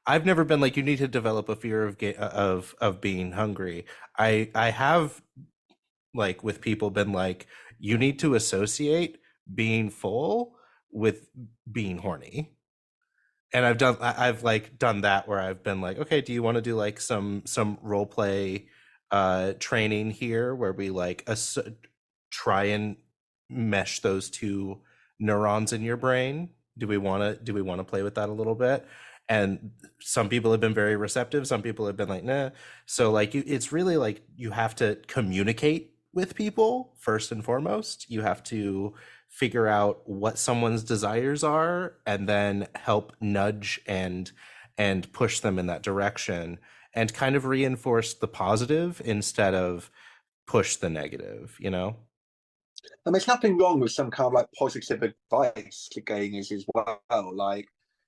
[SPEAKER 4] I've never been like you need to develop a fear of being hungry. I have like with people been like you need to associate being full with being horny. And I've like done that where I've been like, okay, do you want to do like some role play training here where we like try and mesh those two neurons in your brain? Do we want to play with that a little bit? And some people have been very receptive, some people have been like, nah. So like it's really like you have to communicate with people first and foremost. You have to figure out what someone's desires are and then help nudge and push them in that direction and kind of reinforce the positive instead of push the negative, you know?
[SPEAKER 5] And there's nothing wrong with some kind of like positive advice to gainers as well. Like,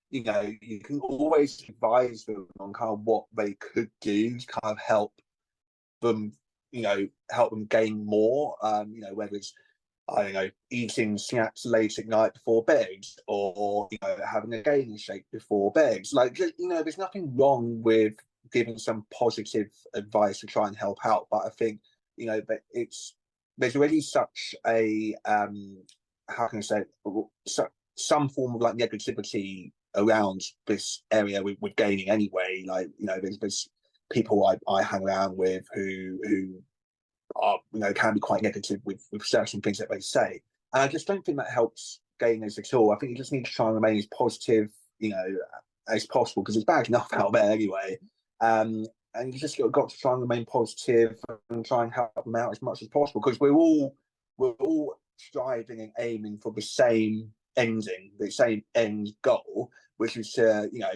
[SPEAKER 5] you know, you can always advise them on kind of what they could do to kind of help them, you know, help them gain more. You know, whether it's, I don't know, eating snacks late at night before bed, or you know, having a gainer shake before bed. Like, you know, there's nothing wrong with giving some positive advice to try and help out. But I think, you know, that there's already such a how can I say it, some form of like negativity around this area with gaining anyway. Like, you know, there's people I hang around with who are, you know, can be quite negative with certain things that they say. And I just don't think that helps gainers at all. I think you just need to try and remain as positive, you know, as possible, because it's bad enough out there anyway. And you just got to try and remain positive and try and help them out as much as possible, because we're all striving and aiming for the same ending, the same end goal, which is to, you know,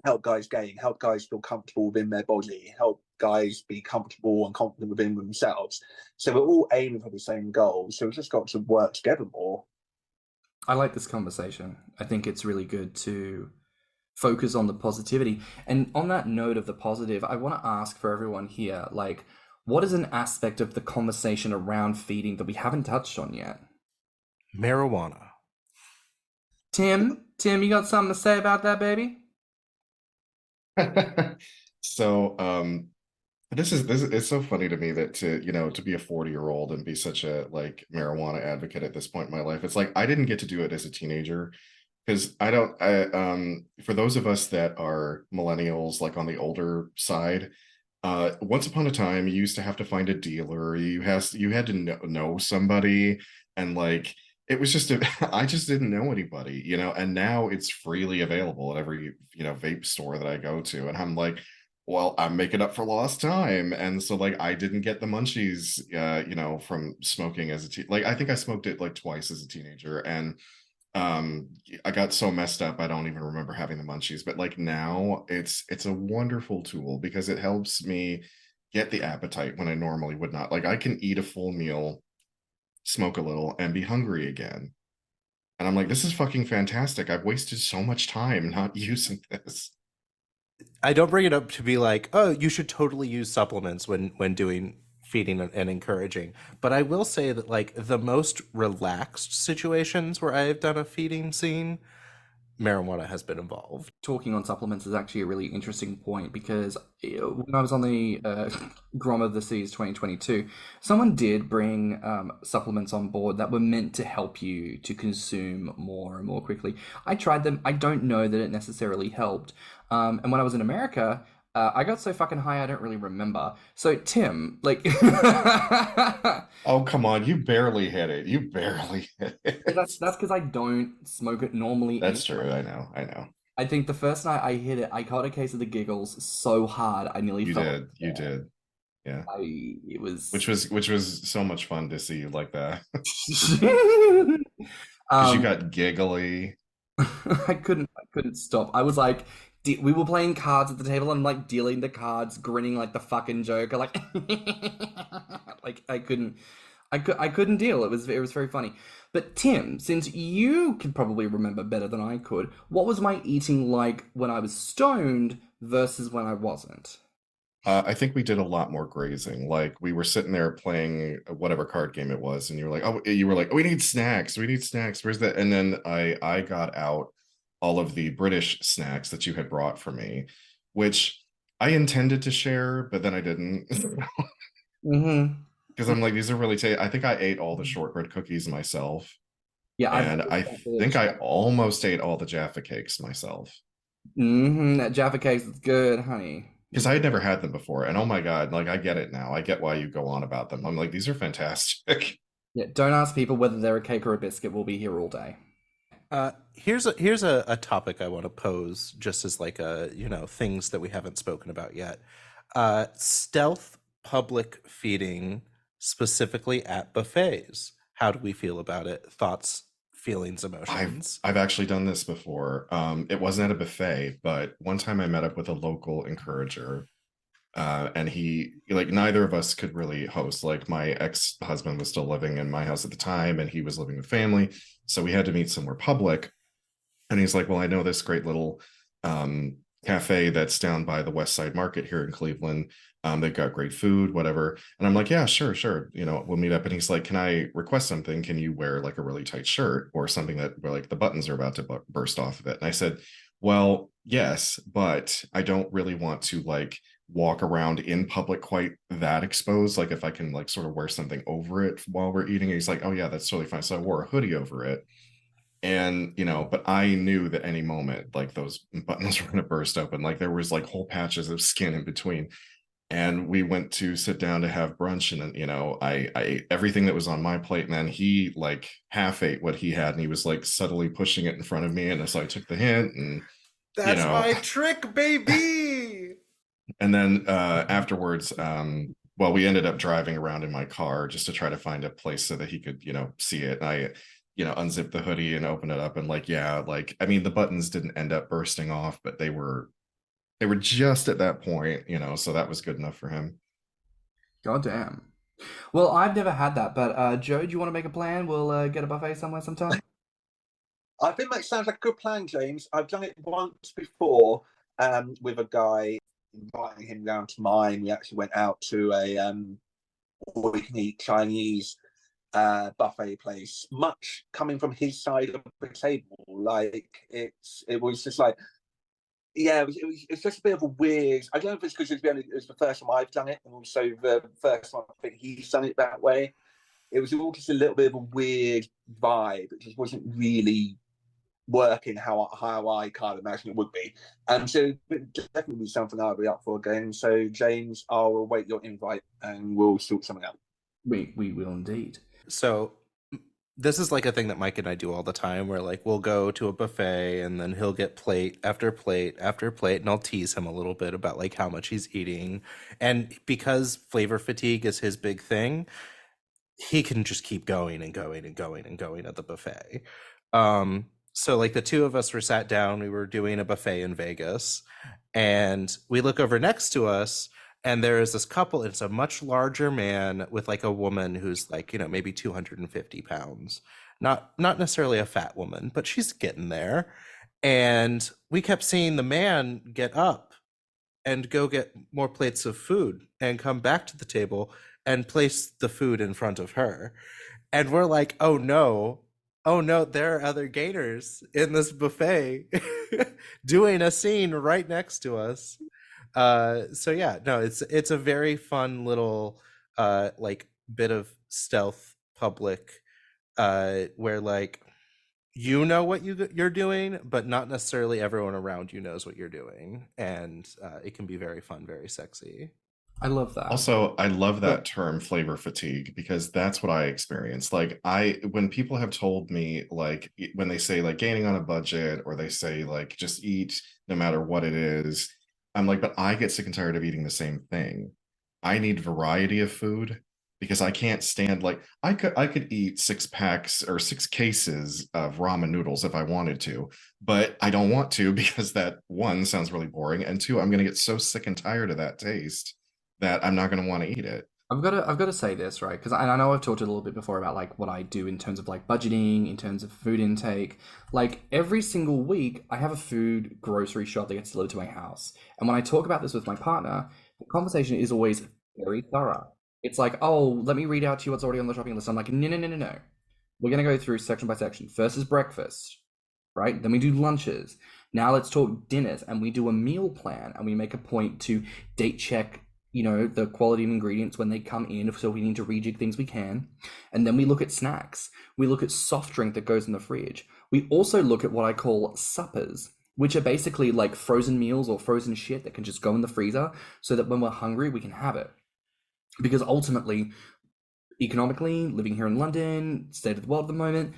[SPEAKER 5] help guys gain, help guys feel comfortable within their body, help guys be comfortable and confident within themselves. So we're all aiming for the same goal. So we've just got to work together more.
[SPEAKER 2] I like this conversation. I think it's really good to focus on the positivity. And on that note of the positive, I want to ask for everyone here, like, what is an aspect of the conversation around feeding that we haven't touched on yet?
[SPEAKER 4] Marijuana.
[SPEAKER 2] Tim, you got something to say about that, baby?
[SPEAKER 3] So this is it's so funny to me that to be a 40-year-old and be such a like marijuana advocate at this point in my life. It's like I didn't get to do it as a teenager, because for those of us that are millennials, like on the older side, once upon a time you used to have to find a dealer, you had to know somebody, and like it was just I just didn't know anybody, and now it's freely available at every vape store that I go to, and I'm like, well, I'm making up for lost time. And so like I didn't get the munchies from smoking as a like I think I smoked it like twice as a teenager, and I got so messed up I don't even remember having the munchies. But like now it's a wonderful tool because it helps me get the appetite when I normally would not. Like I can eat a full meal, smoke a little, and be hungry again. And I'm like, this is fucking fantastic. I've wasted so much time not using this.
[SPEAKER 4] I don't bring it up to be like, oh, you should totally use supplements when doing feeding and encouraging. But I will say that like the most relaxed situations where I have done a feeding scene, marijuana has been involved.
[SPEAKER 2] Talking on supplements is actually a really interesting point because when I was on the Grommr the Seas 2022, someone did bring supplements on board that were meant to help you to consume more and more quickly. I tried them. I don't know that it necessarily helped. And when I was in America, I got so fucking high I don't really remember. So Tim, like,
[SPEAKER 3] Oh, come on, you barely hit it. You barely hit it.
[SPEAKER 2] that's because I don't smoke it normally.
[SPEAKER 3] That's
[SPEAKER 2] anyway.
[SPEAKER 3] true. I know.
[SPEAKER 2] I think the first night I hit it, I caught a case of the giggles so hard I nearly
[SPEAKER 3] You
[SPEAKER 2] fell.
[SPEAKER 3] did. You did. Yeah.
[SPEAKER 2] It was
[SPEAKER 3] Which was so much fun to see you like that. Because you got giggly.
[SPEAKER 2] I couldn't stop. I was like, we were playing cards at the table and like dealing the cards, grinning like the fucking Joker, like, like I couldn't deal. It was very funny. But Tim, since you could probably remember better than I could, what was my eating like when I was stoned versus when I wasn't?
[SPEAKER 3] I think we did a lot more grazing. Like we were sitting there playing whatever card game it was, and you were like, "Oh, we need snacks. We need snacks. Where's that?" And then I got out all of the British snacks that you had brought for me, which I intended to share, but then I didn't.
[SPEAKER 2] Mm-hmm.
[SPEAKER 3] Because I'm like, these are really tasty. I think I ate all the shortbread cookies myself.
[SPEAKER 2] Yeah,
[SPEAKER 3] And I think I almost ate all the Jaffa cakes myself.
[SPEAKER 2] Mm-hmm. That Jaffa cake is good, honey.
[SPEAKER 3] Because I had never had them before. And oh my God, like I get it now. I get why you go on about them. I'm like, these are fantastic.
[SPEAKER 2] Yeah, don't ask people whether they're a cake or a biscuit. We'll be here all day.
[SPEAKER 4] Here's a topic I want to pose just as like things that we haven't spoken about yet. Stealth public feeding, specifically at buffets. How do we feel about it? Thoughts, feelings, emotions?
[SPEAKER 3] I've actually done this before. It wasn't at a buffet, but one time I met up with a local encourager. And he, like, neither of us could really host. Like, my ex-husband was still living in my house at the time, and he was living with family, so we had to meet somewhere public. And he's like, well, I know this great little cafe that's down by the West Side Market here in Cleveland. They've got great food, whatever. And I'm like, yeah, sure. We'll meet up. And he's like, can I request something? Can you wear like a really tight shirt or something that where like the buttons are about to burst off of it? And I said, well, yes, but I don't really want to like walk around in public quite that exposed. Like if I can like sort of wear something over it while we're eating. And he's like, oh yeah, that's totally fine. So I wore a hoodie over it. And but I knew that any moment like those buttons were going to burst open. Like there was like whole patches of skin in between. And we went to sit down to have brunch, and I ate everything that was on my plate, and then he like half ate what he had, and he was like subtly pushing it in front of me, and so I took the hint, and
[SPEAKER 4] that's my trick, baby.
[SPEAKER 3] And then afterwards, well, we ended up driving around in my car just to try to find a place so that he could see it. And I unzipped the hoodie and opened it up, and like, yeah, like I mean the buttons didn't end up bursting off, but they were just at that point, so that was good enough for him.
[SPEAKER 2] God damn. Well, I've never had that, but Joe, do you want to make a plan? We'll get a buffet somewhere sometime.
[SPEAKER 5] I think that sounds like a good plan, James. I've done it once before with a guy, inviting him down to mine. We actually went out to a all-you-can-eat Chinese buffet place, much coming from his side of the table. Like it was just like, yeah, it's just a bit of a weird. I don't know if it's because it was the first time I've done it, and also the first time I think he's done it that way. It was all just a little bit of a weird vibe. It just wasn't really working how I kind of imagine it would be. And so it definitely something I'll be up for again. So James, I'll await your invite and we'll sort something out.
[SPEAKER 2] We will indeed.
[SPEAKER 4] So this is like a thing that Mike and I do all the time, where like we'll go to a buffet and then he'll get plate after plate after plate, and I'll tease him a little bit about like how much he's eating. And because flavor fatigue is his big thing, he can just keep going and going and going and going at the buffet. So like the two of us were sat down, we were doing a buffet in Vegas, and we look over next to us, and there is this couple. It's a much larger man with like a woman who's like, maybe 250 pounds. Not necessarily a fat woman, but she's getting there. And we kept seeing the man get up and go get more plates of food and come back to the table and place the food in front of her. And we're like, oh no, there are other gainers in this buffet doing a scene right next to us. So yeah, no, it's a very fun little like bit of stealth public where like you know what you're doing, but not necessarily everyone around you knows what you're doing, and it can be very fun, very sexy.
[SPEAKER 2] I love that.
[SPEAKER 3] Also, I love
[SPEAKER 2] Yeah.
[SPEAKER 3] that term flavor fatigue because that's what I experience. Like when people have told me, like when they say like gaining on a budget, or they say like just eat no matter what it is, I'm like, but I get sick and tired of eating the same thing. I need variety of food because I can't stand, like I could eat 6 packs or 6 cases of ramen noodles if I wanted to, but I don't want to because that, one, sounds really boring, and two, I'm gonna get so sick and tired of that taste that I'm not going to want to eat it.
[SPEAKER 2] I've got to say this, right? Because I know I've talked a little bit before about like what I do in terms of like budgeting, in terms of food intake. Like every single week, I have a food grocery shop that gets delivered to my house. And when I talk about this with my partner, the conversation is always very thorough. It's like, oh, let me read out to you what's already on the shopping list. I'm like, no, no, no, no, no. We're going to go through section by section. First is breakfast, right? Then we do lunches. Now let's talk dinners, and we do a meal plan, and we make a point to date check, you know, the quality of ingredients when they come in, so we need to rejig things we can. And then we look at snacks. We look at soft drink that goes in the fridge. We also look at what I call suppers, which are basically like frozen meals or frozen shit that can just go in the freezer so that when we're hungry, we can have it. Because ultimately, economically, living here in London, state of the world at the moment,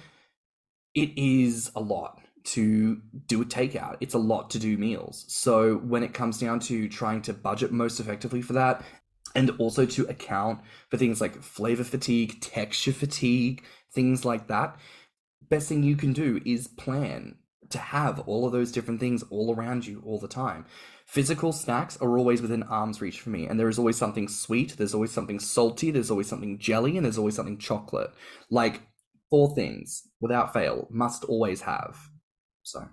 [SPEAKER 2] it is a lot to do a takeout. It's a lot to do meals. So when it comes down to trying to budget most effectively for that, and also to account for things like flavor fatigue, texture fatigue, things like that, best thing you can do is plan to have all of those different things all around you all the time. Physical snacks are always within arm's reach for me, and there is always something sweet, there's always something salty, there's always something jelly, and there's always something chocolate. Like 4 things without fail, must always have. So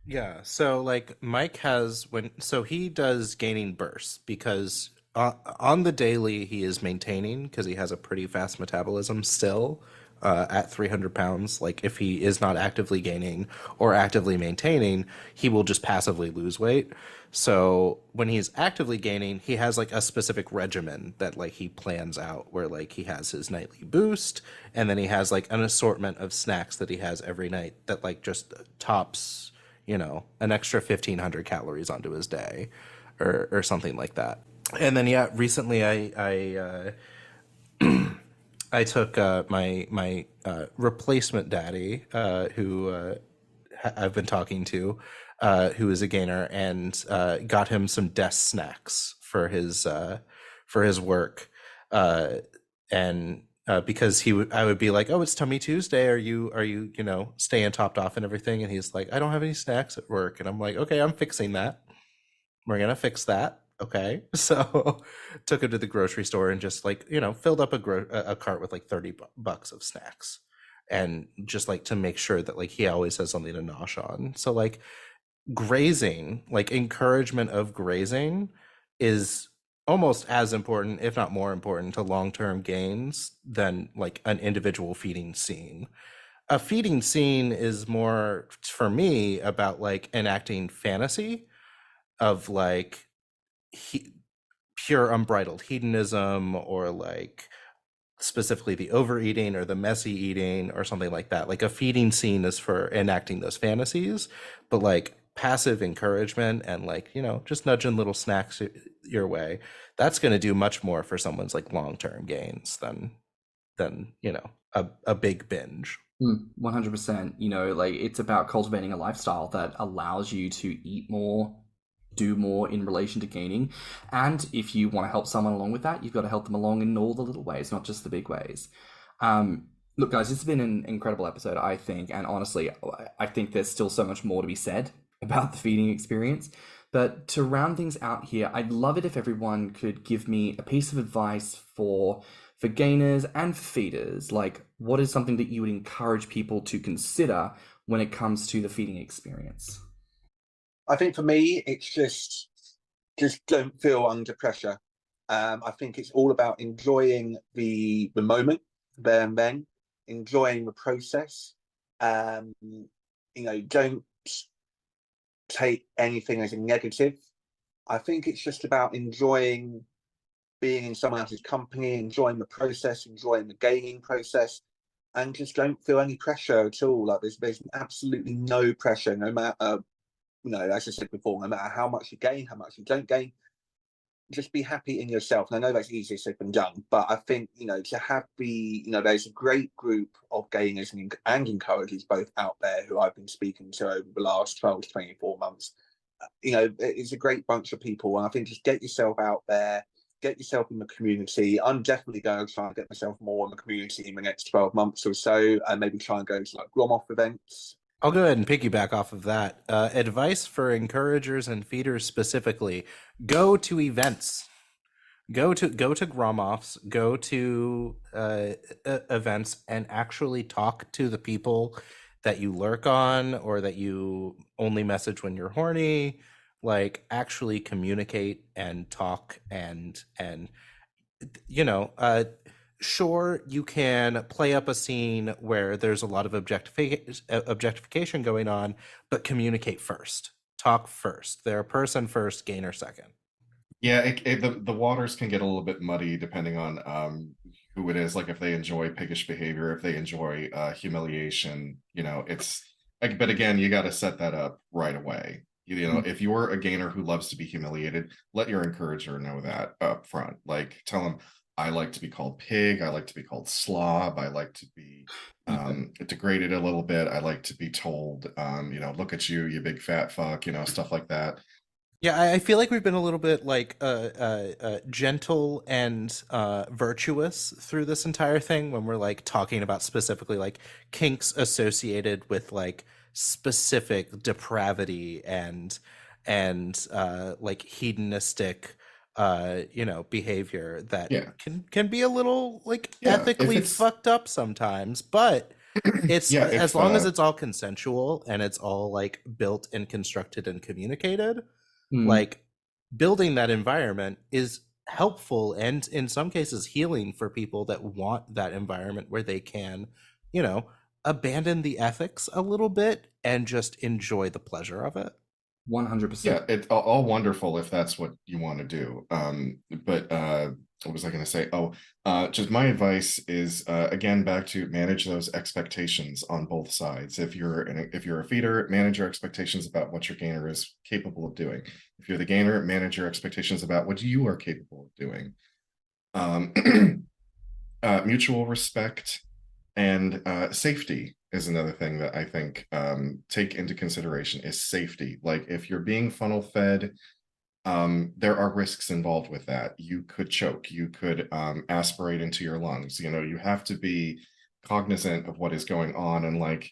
[SPEAKER 4] Yeah, so like Mike has so he does gaining bursts because on the daily he is maintaining because he has a pretty fast metabolism still at 300 pounds. Like if he is not actively gaining or actively maintaining, he will just passively lose weight. So when he's actively gaining, he has like a specific regimen that like he plans out where like he has his nightly boost, and then he has like an assortment of snacks that he has every night that like just tops, you know, an extra 1,500 calories onto his day or something like that. And then yeah, recently I took my replacement daddy, who I've been talking to, who is a gainer, and got him some desk snacks for his work, and because I would be like, oh, it's Tummy Tuesday. Are you staying topped off and everything? And he's like, I don't have any snacks at work, and I'm like, okay, I'm fixing that. We're gonna fix that. Okay, so took him to the grocery store and just like filled up a cart with like $30 of snacks, and just like to make sure that like he always has something to nosh on. So like grazing, like encouragement of grazing, is almost as important, if not more important, to long-term gains than like an individual feeding scene. A feeding scene is more for me about like enacting fantasy of like pure unbridled hedonism, or like specifically the overeating or the messy eating or something like that. Like a feeding scene is for enacting those fantasies, but like passive encouragement and like just nudging little snacks your way, that's going to do much more for someone's like long-term gains than a big binge.
[SPEAKER 2] 100%. Like it's about cultivating a lifestyle that allows you to eat more, do more in relation to gaining. And if you want to help someone along with that, you've got to help them along in all the little ways, not just the big ways. Look, guys, this has been an incredible episode, I think. And honestly, I think there's still so much more to be said about the feeding experience. But to round things out here, I'd love it if everyone could give me a piece of advice for gainers and feeders. Like, what is something that you would encourage people to consider when it comes to the feeding experience?
[SPEAKER 5] I think for me, it's just just don't feel under pressure. I think it's all about enjoying the moment there and then, enjoying the process. Don't take anything as a negative. I think it's just about enjoying being in someone else's company, enjoying the process, enjoying the gaining process, and just don't feel any pressure at all. Like there's absolutely no pressure, no matter, as I said before, no matter how much you gain, how much you don't gain, just be happy in yourself. And I know that's easier said than done, but I think, to have there's a great group of gainers and encouragers both out there who I've been speaking to over the last 12 to 24 months. It's a great bunch of people. And I think just get yourself out there, get yourself in the community. I'm definitely going to try and get myself more in the community in the next 12 months or so, and maybe try and go to like Grommr events.
[SPEAKER 4] I'll go ahead and piggyback off of that. Advice for encouragers and feeders specifically: go to events, go to Grommr, go to events, and actually talk to the people that you lurk on or that you only message when you're horny. Like, actually communicate and talk and sure, you can play up a scene where there's a lot of objectification going on, but communicate first. Talk first. They're a person first, gainer second.
[SPEAKER 3] Yeah, the waters can get a little bit muddy depending on who it is. Like if they enjoy piggish behavior, if they enjoy humiliation, it's like. But again, you got to set that up right away. If you're a gainer who loves to be humiliated, let your encourager know that up front. Like, tell them, I like to be called pig. I like to be called slob. I like to be degraded a little bit. I like to be told, look at you, you big fat fuck, stuff like that.
[SPEAKER 4] Yeah, I feel like we've been a little bit like gentle and virtuous through this entire thing when we're like talking about specifically like kinks associated with like specific depravity and like hedonistic behavior that can be a little like ethically fucked up sometimes, but it's as long as it's all consensual and it's all like built and constructed and communicated, like building that environment is helpful and in some cases healing for people that want that environment where they can, abandon the ethics a little bit and just enjoy the pleasure of it.
[SPEAKER 2] 100%.
[SPEAKER 3] Yeah, it's all wonderful if that's what you want to do. But what was I going to say? Just my advice is again back to manage those expectations on both sides. If you're a feeder, manage your expectations about what your gainer is capable of doing. If you're the gainer, manage your expectations about what you are capable of doing. Mutual respect and safety is another thing that I think take into consideration is safety. Like if you're being funnel fed, there are risks involved with that. You could choke, you could aspirate into your lungs. You have to be cognizant of what is going on, and like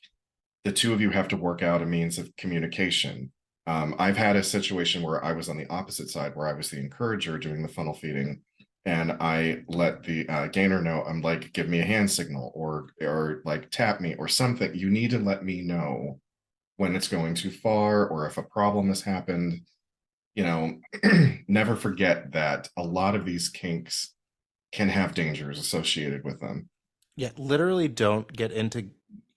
[SPEAKER 3] the two of you have to work out a means of communication. I've had a situation where I was on the opposite side, where I was the encourager doing the funnel feeding, and I let the gainer know, I'm like, give me a hand signal or like tap me or something. You need to let me know when it's going too far or if a problem has happened. Never forget that a lot of these kinks can have dangers associated with them.
[SPEAKER 4] Yeah, literally don't get into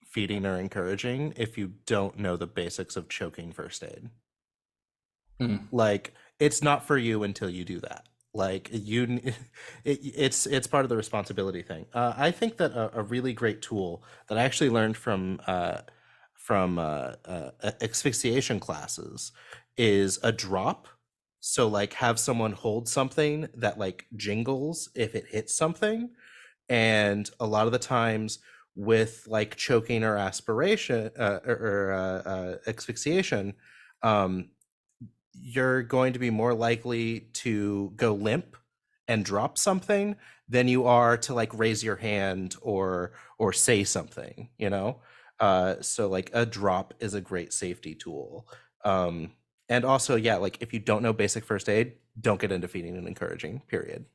[SPEAKER 4] feeding or encouraging if you don't know the basics of choking first aid. Like, it's not for you until you do that. Like it's part of the responsibility thing. I think that a really great tool that I actually learned from asphyxiation classes is a drop. So like have someone hold something that like jingles if it hits something. And a lot of the times with like choking or aspiration or asphyxiation, you're going to be more likely to go limp and drop something than you are to like raise your hand or say something, so like a drop is a great safety tool. And also, like if you don't know basic first aid, don't get into feeding and encouraging, period.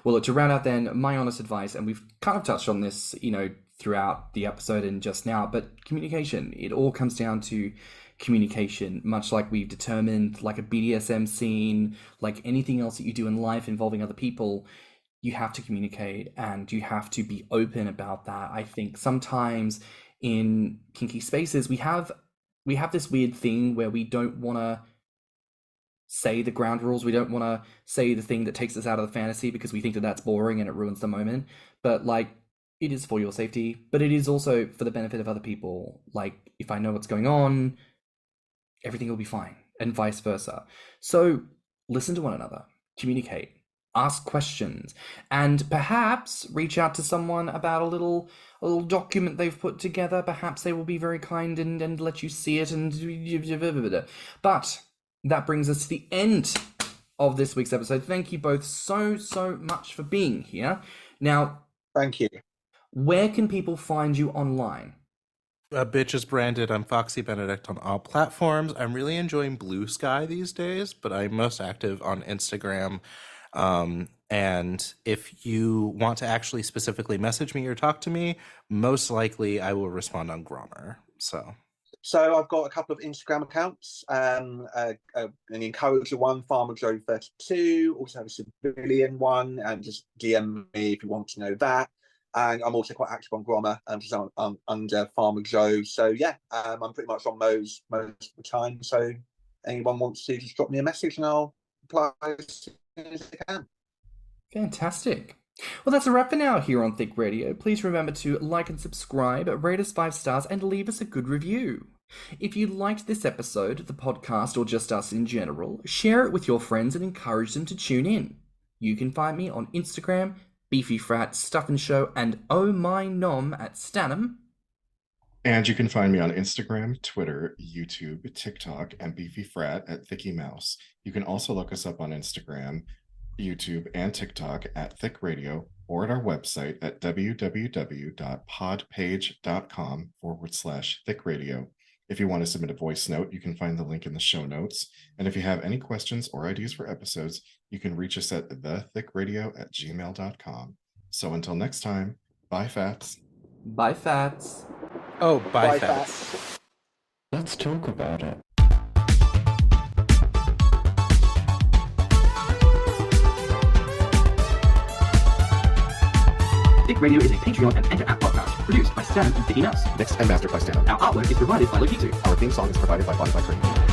[SPEAKER 2] Well, look, to round out then, my honest advice, and we've kind of touched on this, throughout the episode and just now, but communication, it all comes down to communication, much like we've determined, like a BDSM scene, like anything else that you do in life involving other people, you have to communicate and you have to be open about that. I think sometimes in kinky spaces, we have this weird thing where we don't want to say the ground rules. We don't want to say the thing that takes us out of the fantasy because we think that that's boring and it ruins the moment. But like, it is for your safety, but it is also for the benefit of other people. Like, if I know what's going on, everything will be fine, and vice versa. So listen to one another, communicate, ask questions, and perhaps reach out to someone about a little document they've put together. Perhaps they will be very kind and let you see it. But that brings us to the end of this week's episode. Thank you both so much for being here. Now,
[SPEAKER 5] thank you.
[SPEAKER 2] Where can people find you online?
[SPEAKER 4] Bitch is branded. I'm foxxybenedict on all platforms. I'm really enjoying BlueSky these days, but I'm most active on Instagram. And if you want to actually specifically message me or talk to me, most likely I will respond on Grommr.
[SPEAKER 5] So I've got a couple of Instagram accounts, an encourager one, FarmerJoe32, also have a civilian one, and just DM me if you want to know that. And I'm also quite active on Grommr, so I'm under FarmerJoe. So yeah, I'm pretty much on those most of the time. So anyone wants to just drop me a message and I'll reply as soon as I can.
[SPEAKER 2] Fantastic. Well, that's a wrap for now here on Thicc Radio. Please remember to like and subscribe, rate us 5 stars, and leave us a good review. If you liked this episode, the podcast, or just us in general, share it with your friends and encourage them to tune in. You can find me on Instagram, BeefyFrat, Stuff and Show, and Oh My Nom at stannum.
[SPEAKER 3] And you can find me on Instagram, Twitter, YouTube, TikTok, and BeefyFrat at ThiccMouse. You can also look us up on Instagram, YouTube, and TikTok at Thicc Radio, or at our website at www.podpage.com/Thicc Radio. If you want to submit a voice note, you can find the link in the show notes. And if you have any questions or ideas for episodes, you can reach us at thethiccradio@gmail.com. So until next time, bye, Fats.
[SPEAKER 2] Bye, Fats.
[SPEAKER 4] Oh, bye,
[SPEAKER 5] Fats.
[SPEAKER 4] Fats.
[SPEAKER 1] Let's talk about it.
[SPEAKER 6] Thicc Radio is a Patreon and Enter app podcast produced by Stannum and Thicky Mouse.
[SPEAKER 3] Mixed and mastered by Stannum.
[SPEAKER 6] Our artwork is provided by Lokitu.
[SPEAKER 3] Our theme song is provided by Spotify.